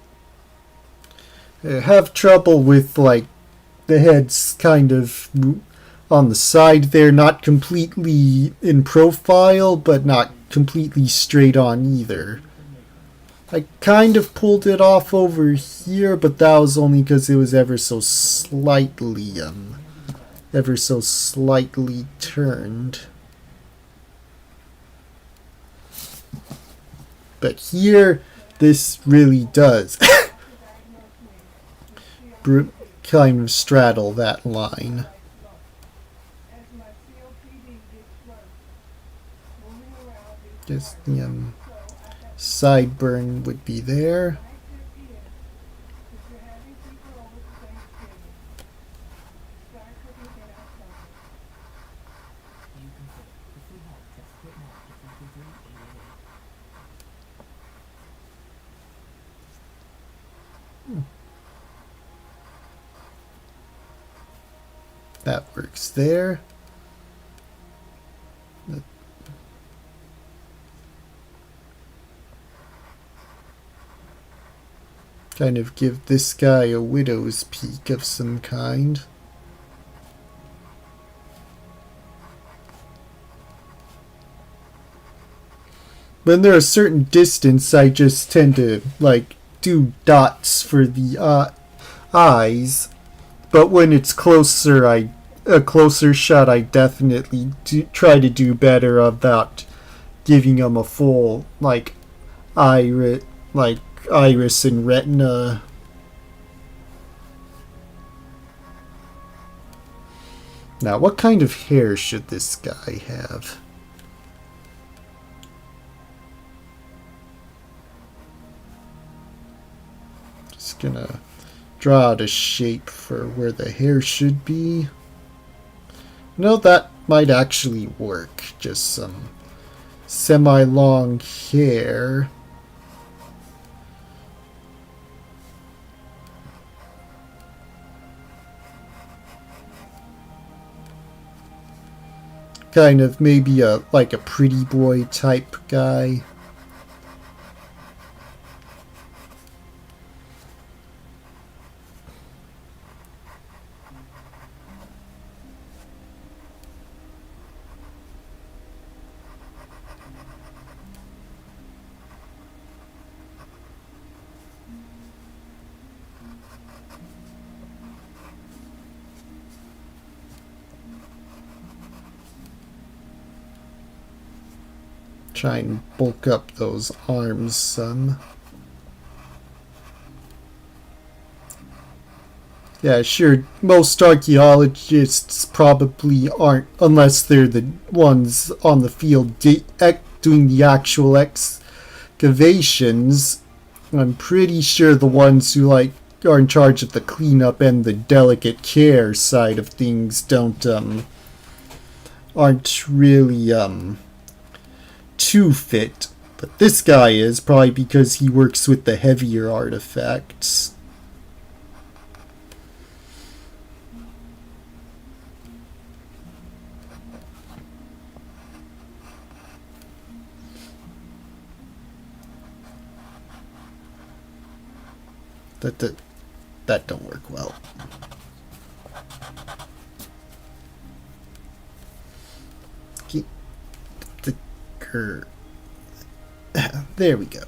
I have trouble with, like, the head's kind of on the side there, not completely in profile, but not completely straight on either. I kind of pulled it off over here, but that was only because it was ever so slightly turned. But here, this really does kind of straddle that line. Just the sideburn would be there. That works there. Kind of give this guy a widow's peak of some kind. When they're a certain distance, I just tend to, like, do dots for the eyes. But when it's closer, a closer shot, I definitely try to do better about giving them a full, like, iris and retina. Now, what kind of hair should this guy have? Just gonna draw out a shape for where the hair should be. No, that might actually work. Just some semi-long hair. Kind of maybe like a pretty boy type guy. Try and bulk up those arms some. Yeah, sure, most archaeologists probably aren't, unless they're the ones on the field doing the actual excavations. I'm pretty sure the ones who are in charge of the cleanup and the delicate care side of things aren't really too fit, but this guy is, probably because he works with the heavier artifacts. That don't work well. Keep the curve. There we go.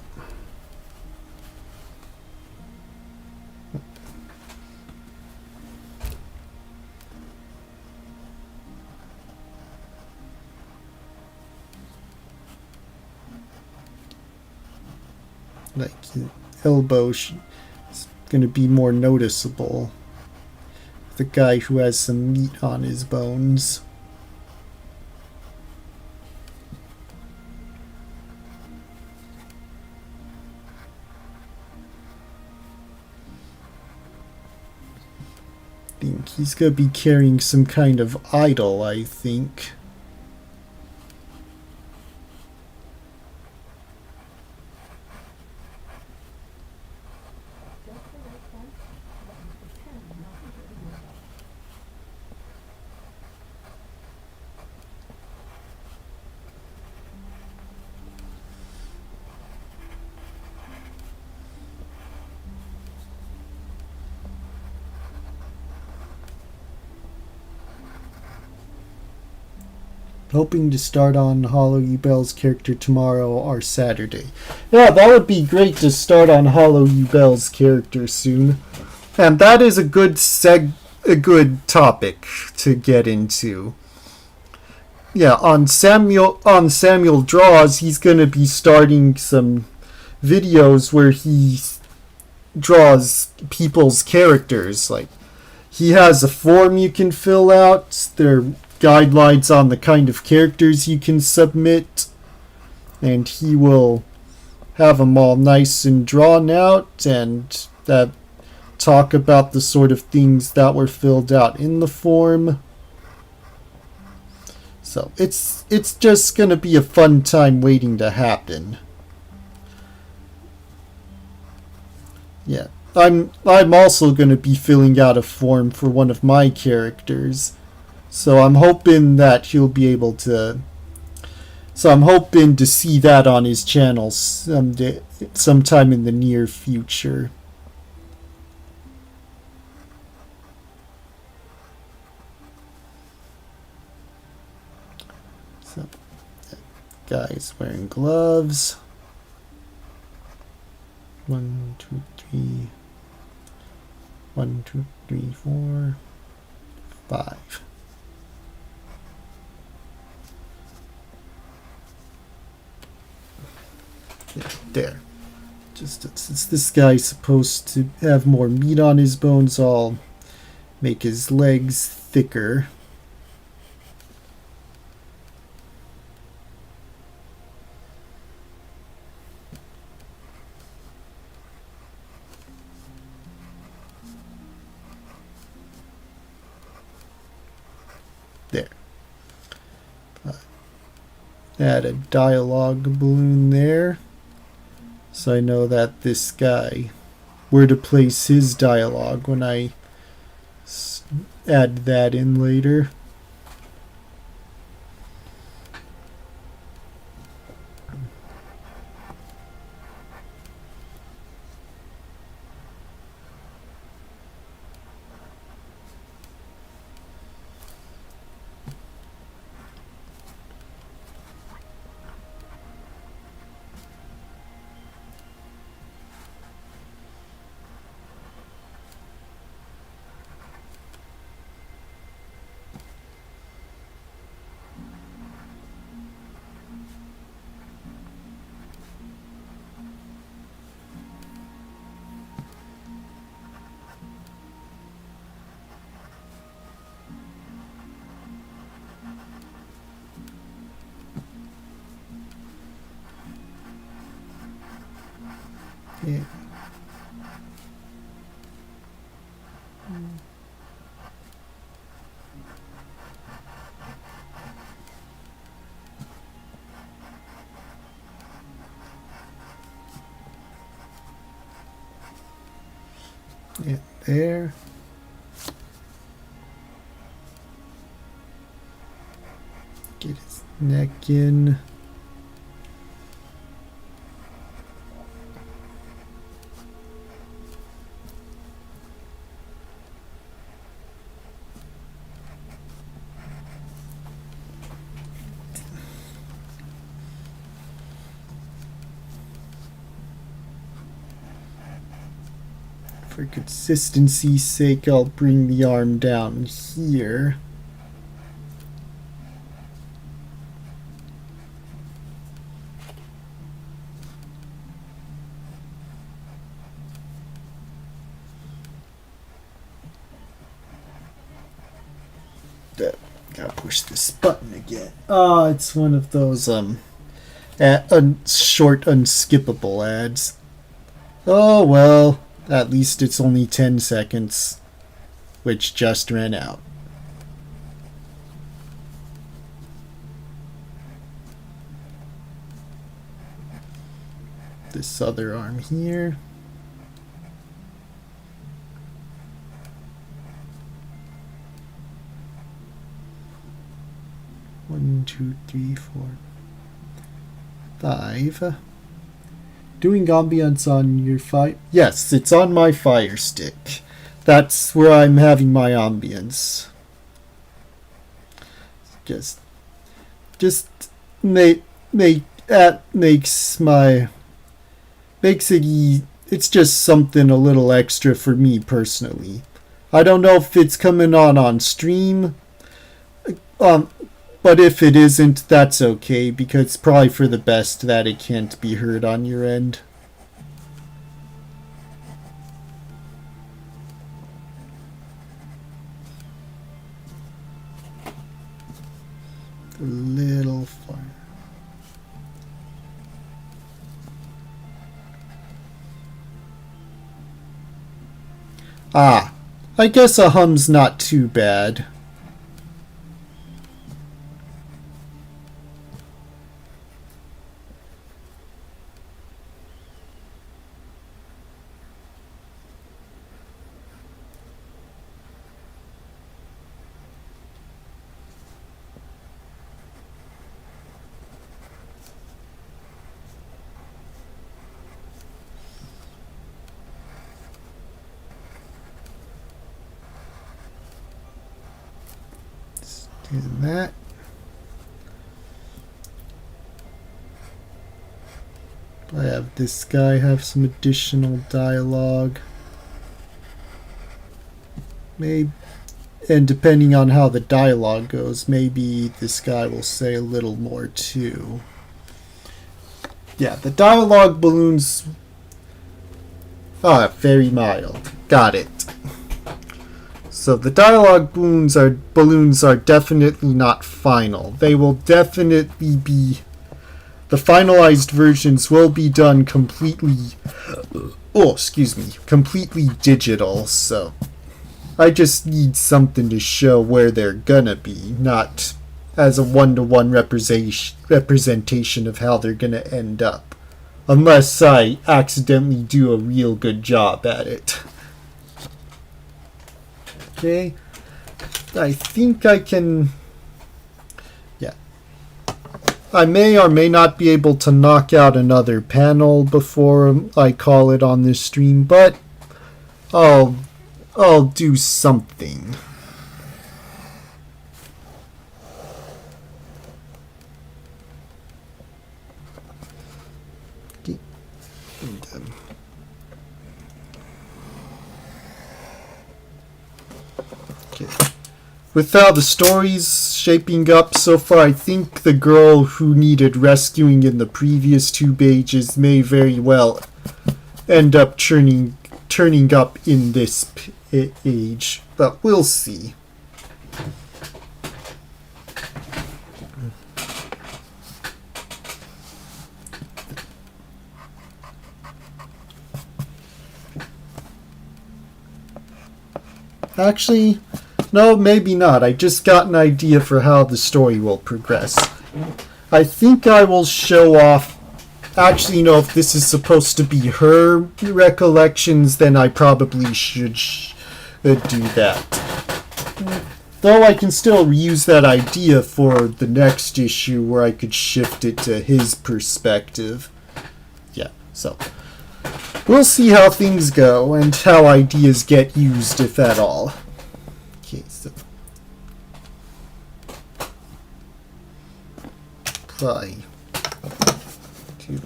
Like his elbow is going to be more noticeable. The guy who has some meat on his bones. I think he's going to be carrying some kind of idol, I think. Hoping to start on Hollow U Bell's character tomorrow or Saturday. Yeah, that would be great to start on Hollow U Bell's character soon. And that is a good topic to get into. Yeah, on Samuel Draws, he's going to be starting some videos where he draws people's characters. Like, he has a form you can fill out. There are guidelines on the kind of characters you can submit, and he will have them all nice and drawn out and talk about the sort of things that were filled out in the form. So it's just going to be a fun time waiting to happen. Yeah, I'm also going to be filling out a form for one of my characters. So I'm hoping that he'll be able to. So I'm hoping to see that on his channel sometime in the near future. So that guy's wearing gloves. 1, 2, 3. 1, 2, 3, 4, 5. There. Just since this guy's supposed to have more meat on his bones, I'll make his legs thicker. There. Add a dialogue balloon there. So I know that this guy, where to place his dialogue when I add that in later. Yeah. Yeah, there. Get his neck in. For consistency's sake, I'll bring the arm down here. Gotta push this button again. It's one of those short unskippable ads. Oh well. At least it's only 10 seconds, which just ran out. This other arm here. One, two, three, four, 5. Doing ambience on your fire? Yes, it's on my Fire Stick. That's where I'm having my ambience. Just makes it it's just something a little extra for me personally. I don't know if it's coming on stream. But if it isn't, that's okay, because it's probably for the best that it can't be heard on your end. A little far. I guess a hum's not too bad. Do that. I have this guy have some additional dialogue. Maybe, and depending on how the dialogue goes, maybe this guy will say a little more too. Yeah, the dialogue balloons. Very mild. Got it. So the dialogue balloons are definitely not final. They will definitely be, the finalized versions will be done completely, completely digital, so I just need something to show where they're gonna be, not as a one-to-one representation of how they're gonna end up. Unless I accidentally do a real good job at it. Okay. I think I can... Yeah. I may or may not be able to knock out another panel before I call it on this stream, but I'll do something. Okay. With how the story's shaping up so far, I think the girl who needed rescuing in the previous 2 pages may very well end up turning up in this page, but we'll see. Actually, no, maybe not. I just got an idea for how the story will progress. I think I will show off... Actually, if this is supposed to be her recollections, then I probably should do that. Though I can still reuse that idea for the next issue where I could shift it to his perspective. Yeah, so... We'll see how things go and how ideas get used, if at all. Okay, so... Probably... do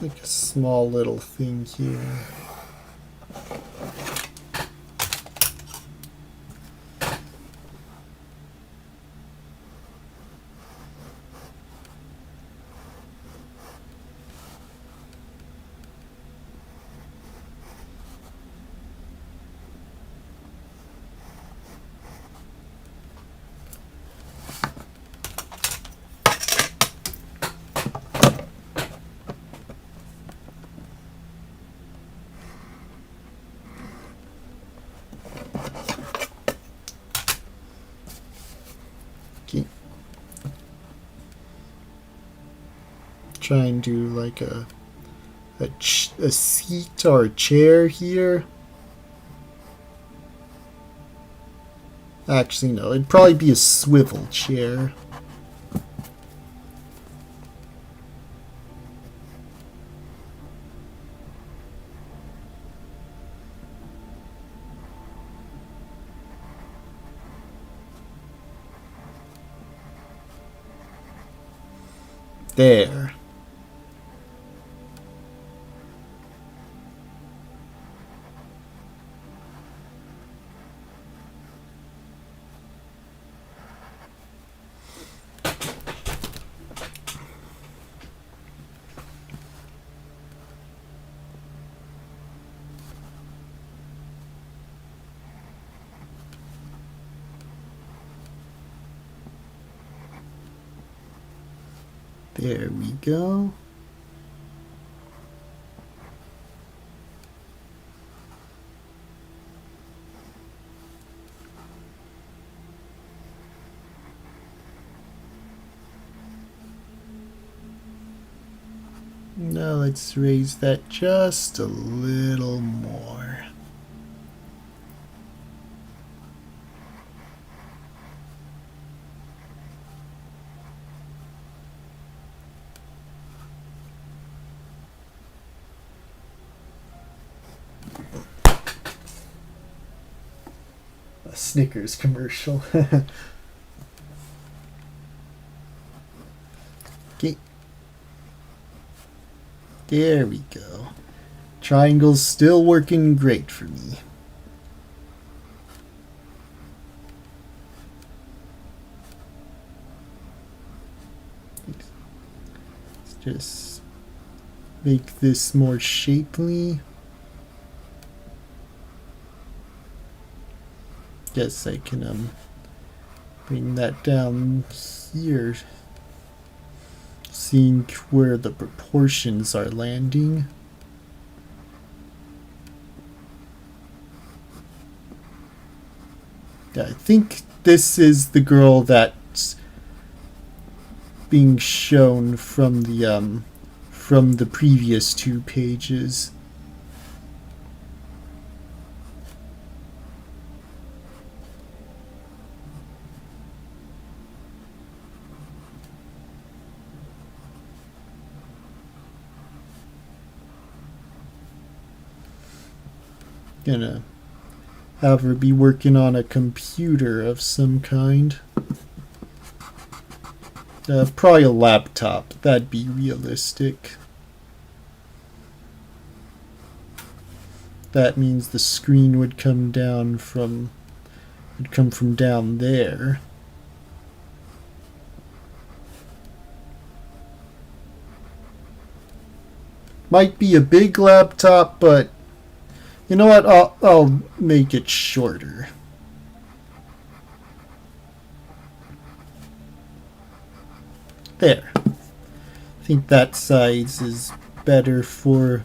like a small little thing here. Try and do like a seat or a chair here. Actually, no, it'd probably be a swivel chair. There. There we go. Now let's raise that just a little more. A Snickers commercial. Okay. There we go. Triangle's still working great for me. Let's just make this more shapely. Guess I can bring that down here, seeing where the proportions are landing. I think this is the girl that's being shown from the previous 2 pages. Gonna have her be working on a computer of some kind. Probably a laptop. That'd be realistic. That means the screen would come from down there. Might be a big laptop, but you know what? I'll make it shorter. There. I think that size is better for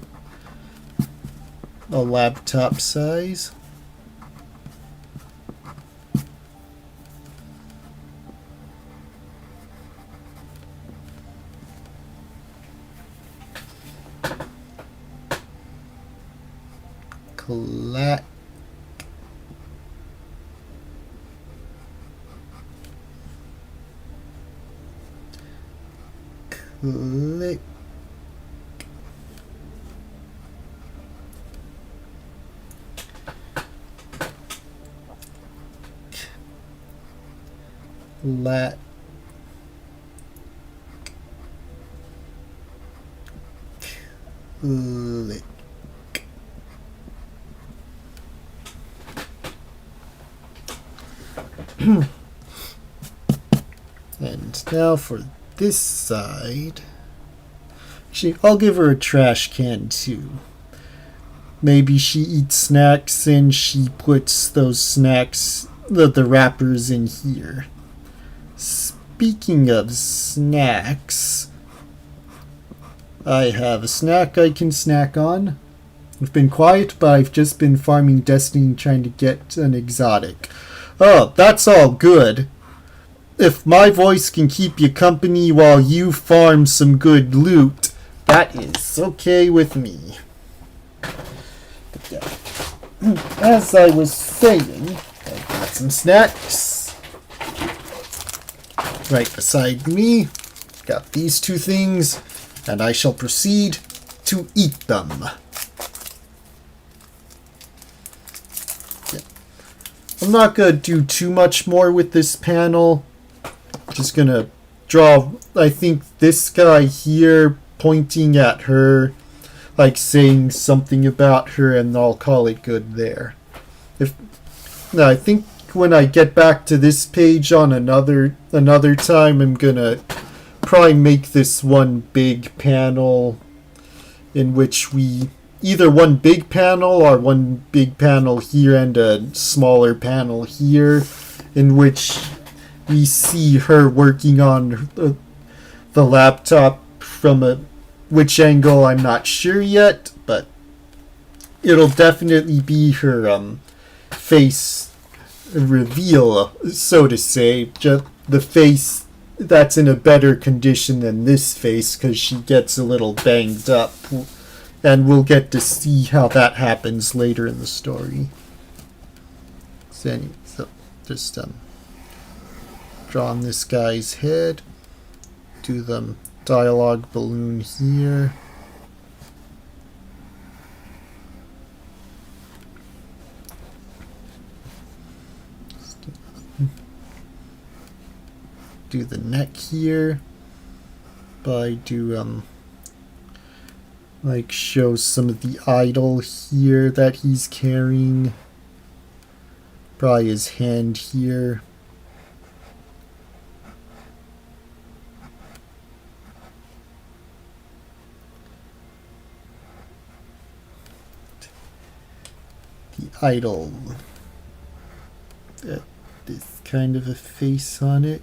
a laptop size. Clack. Click. Let click. And now for this side. Actually, I'll give her a trash can too. Maybe she eats snacks and she puts those snacks, the wrappers in here. Speaking of snacks, I have a snack I can snack on. I've been quiet, but I've just been farming Destiny trying to get an exotic. Oh, that's all good. If my voice can keep you company while you farm some good loot, that is okay with me. But yeah. As I was saying, I've got some snacks right beside me. Got these 2 things, and I shall proceed to eat them. Yeah. I'm not going to do too much more with this panel. Just going to draw, I think, this guy here pointing at her, like saying something about her, and I'll call it good there. I think when I get back to this page on another time, I'm gonna probably make this one big panel in which we either one big panel or one big panel here and a smaller panel here, in which we see her working on the laptop from which angle I'm not sure yet, but it'll definitely be her face reveal, so to say. Just the face that's in a better condition than this face, because she gets a little banged up, and we'll get to see how that happens later in the story. So just draw on this guy's head, do the dialogue balloon here. Do the neck here, but like show some of the idol here that he's carrying. Probably his hand here. The idol. This kind of a face on it.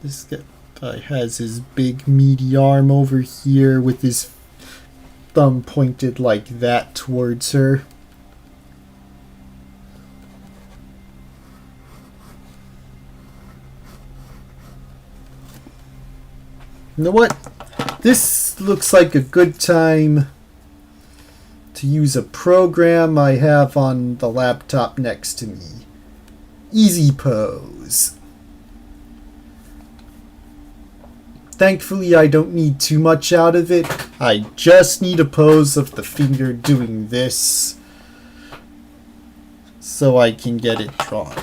This guy has his big meaty arm over here with his thumb pointed like that towards her. You know what? This looks like a good time to use a program I have on the laptop next to me. Easy Pose. Thankfully, I don't need too much out of it. I just need a pose of the finger doing this so I can get it drawn.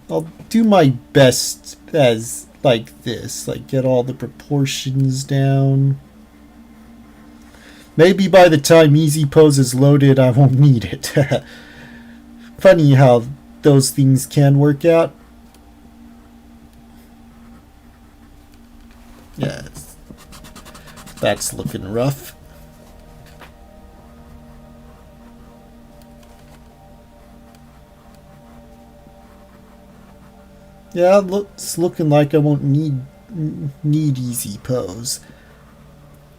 I'll do my best as like this, like get all the proportions down. Maybe by the time Easy Pose is loaded, I won't need it. Funny how those things can work out. Yeah, that's looking rough. Yeah, it looks looking like I won't need Easy Pose.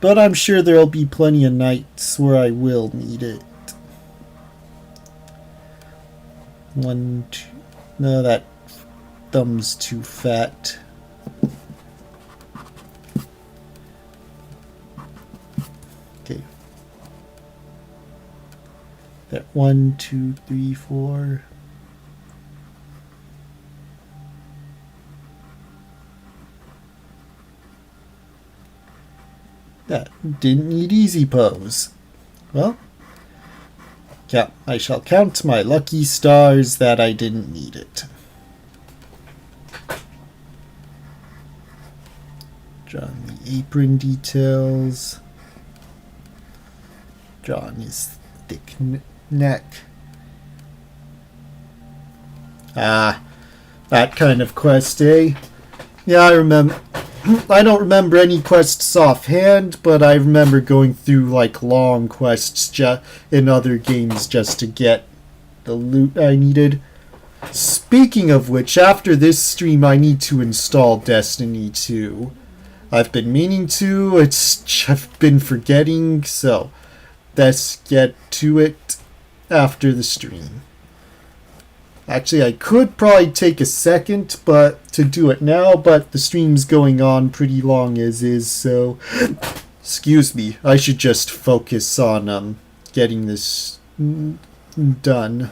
But I'm sure there'll be plenty of nights where I will need it. 1, 2. No, that thumb's too fat. Okay. That 1, 2, 3, 4. That didn't need Easy Pose. Well, yeah, I shall count my lucky stars that I didn't need it. Draw on the apron details. Draw on his thick neck. Ah, that kind of quest, eh? Yeah, I remember. I don't remember any quests offhand, but I remember going through like long quests in other games just to get the loot I needed. Speaking of which, after this stream I need to install Destiny 2. I've been meaning to, I've been forgetting, so let's get to it after the stream. Actually, I could probably take a second to do it now, but the stream's going on pretty long as is, so excuse me. I should just focus on getting this done.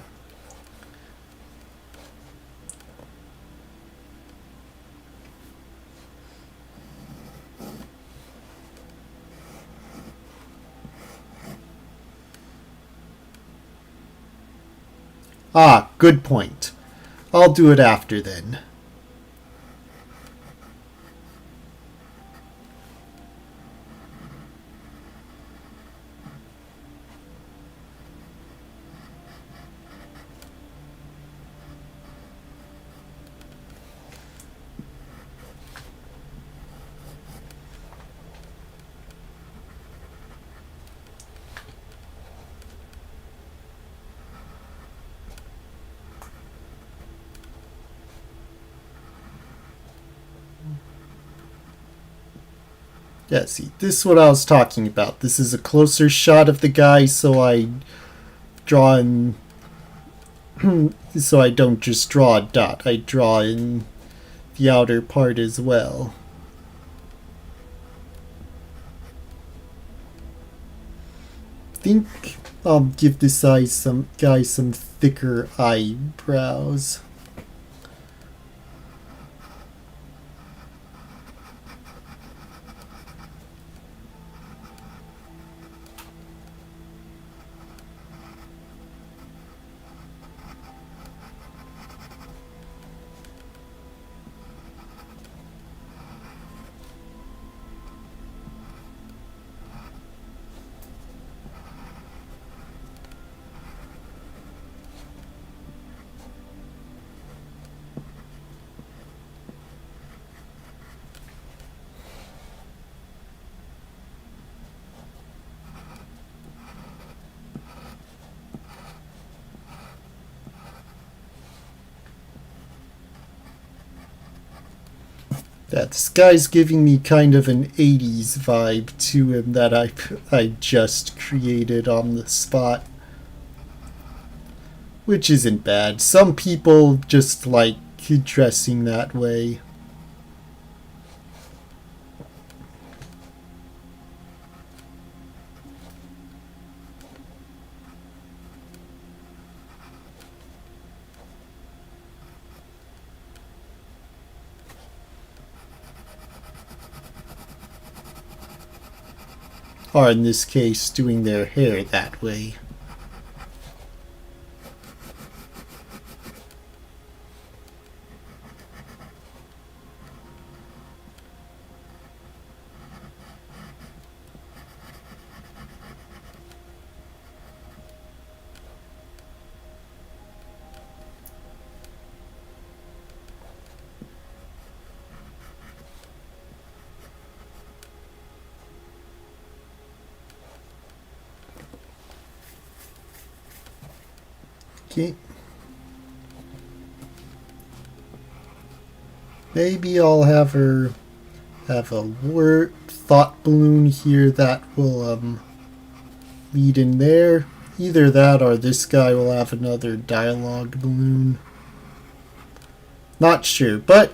Ah, good point. I'll do it after then. Yeah, see, this is what I was talking about. This is a closer shot of the guy, so I draw in... so I don't just draw a dot. I draw in the outer part as well. I think I'll give this guy some thicker eyebrows. Yeah, this guy's giving me kind of an 80s vibe to him that I just created on the spot. Which isn't bad. Some people just like dressing that way. Or in this case, doing their hair that way. Okay. Maybe I'll have her have a word thought balloon here that will lead in there. Either that or this guy will have another dialogue balloon. Not sure, but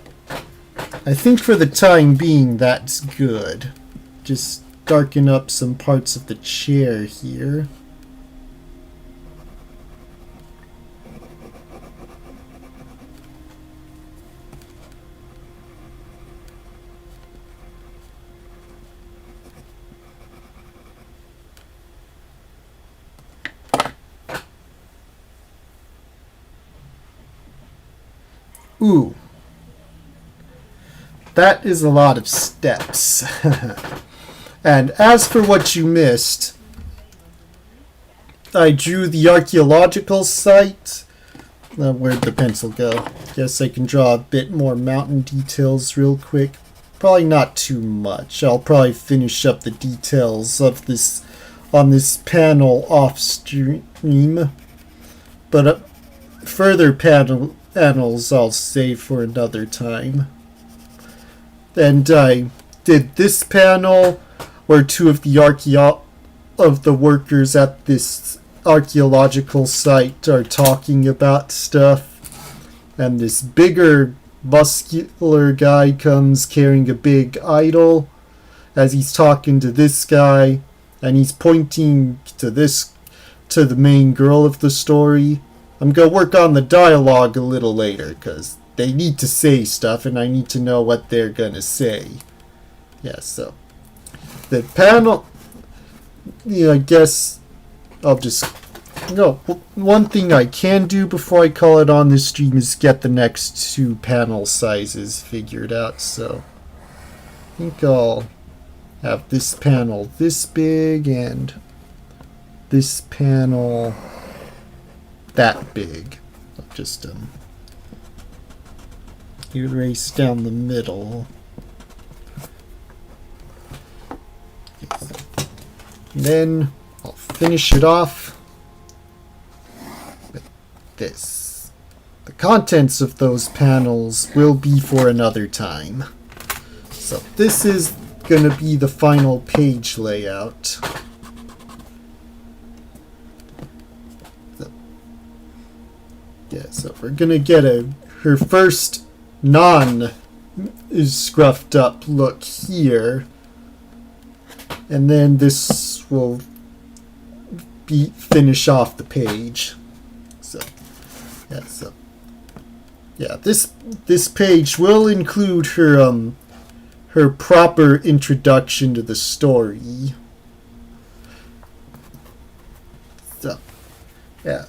I think for the time being that's good. Just darken up some parts of the chair here. Ooh. That is a lot of steps. And as for what you missed, I drew the archaeological site. Where'd the pencil go? Guess I can draw a bit more mountain details real quick. Probably not too much. I'll probably finish up the details of this on this panel off stream. But further panels I'll save for another time. And I did this panel where two of the workers at this archaeological site are talking about stuff, and this bigger muscular guy comes carrying a big idol as he's talking to this guy, and he's pointing to the main girl of the story. I'm gonna work on the dialogue a little later because they need to say stuff and I need to know what they're gonna say. Yeah, so the panel, I guess I'll just one thing I can do before I call it on this stream is get the next two panel sizes figured out. So I think I'll have this panel this big and this panel that big. I'll just erase down the middle. And then I'll finish it off with this. The contents of those panels will be for another time. So this is gonna be the final page layout. Yeah, so we're gonna get her first scruffed up look here, and then this will finish off the page. So this page will include her proper introduction to the story. So yeah,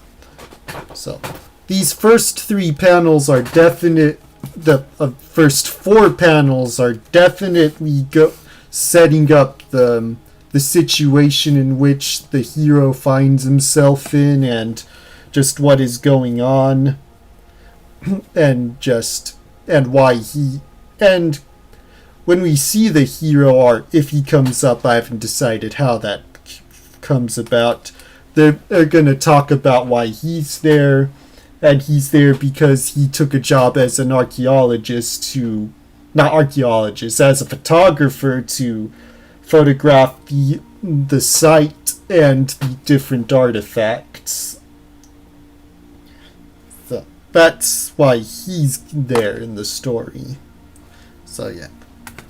so these first three panels are definite. The first four panels are definitely setting up the situation in which the hero finds himself in and just what is going on and when we see the hero art, if he comes up, I haven't decided how that comes about. They're going to talk about why he's there. And he's there because he took a job as an archaeologist to not archaeologist, as a photographer to photograph the site and the different artifacts. So that's why he's there in the story. So yeah.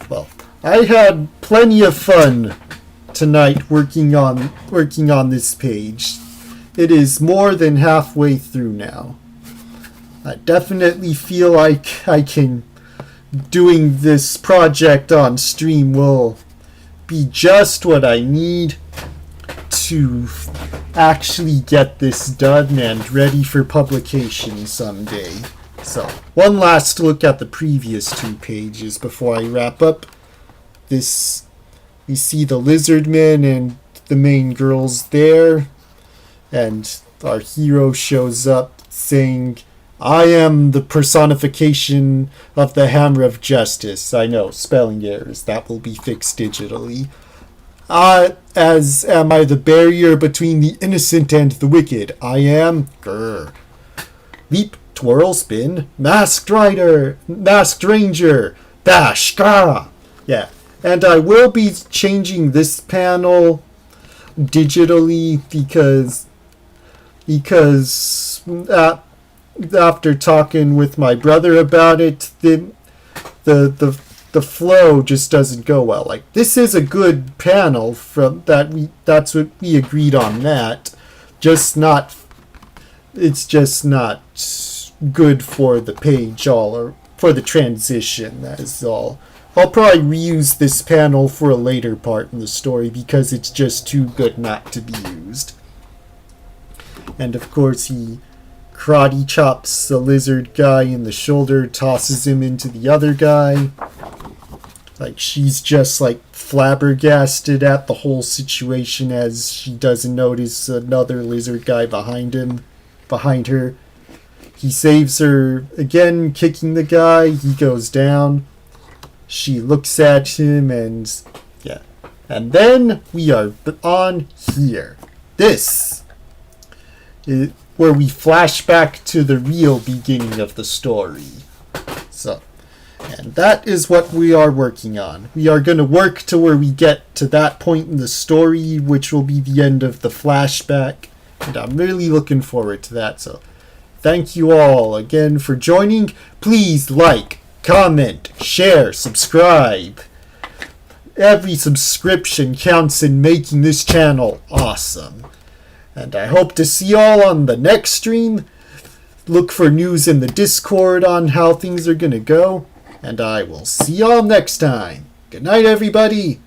Well, I had plenty of fun tonight working on this page. It is more than halfway through now. I definitely feel like doing this project on stream will be just what I need to actually get this done and ready for publication someday. So, one last look at the previous 2 pages before I wrap up. We see the lizardmen and the main girls there, and our hero shows up saying, "I am the personification of the hammer of justice." I know, spelling errors, that will be fixed digitally. As am I the barrier between the innocent and the wicked. I am, leap, twirl, spin, masked rider, masked ranger, bash, grr. Yeah, and I will be changing this panel digitally because after talking with my brother about it, the flow just doesn't go well. Like, this is a good panel that's what we agreed on, that it's just not good for the page or for the transition. That is all. I'll probably reuse this panel for a later part in the story because it's just too good not to be used. And of course he karate chops the lizard guy in the shoulder, tosses him into the other guy. Like, she's just like flabbergasted at the whole situation as she doesn't notice another lizard guy behind her. He saves her again, kicking the guy. He goes down. She looks at him and yeah. And then we are on here. This is where we flash back to the real beginning of the story. So, and that is what we are working on. We are going to work to where we get to that point in the story, which will be the end of the flashback. And I'm really looking forward to that. So, thank you all again for joining. Please like, comment, share, subscribe. Every subscription counts in making this channel awesome. And I hope to see y'all on the next stream. Look for news in the Discord on how things are going to go. And I will see y'all next time. Good night, everybody.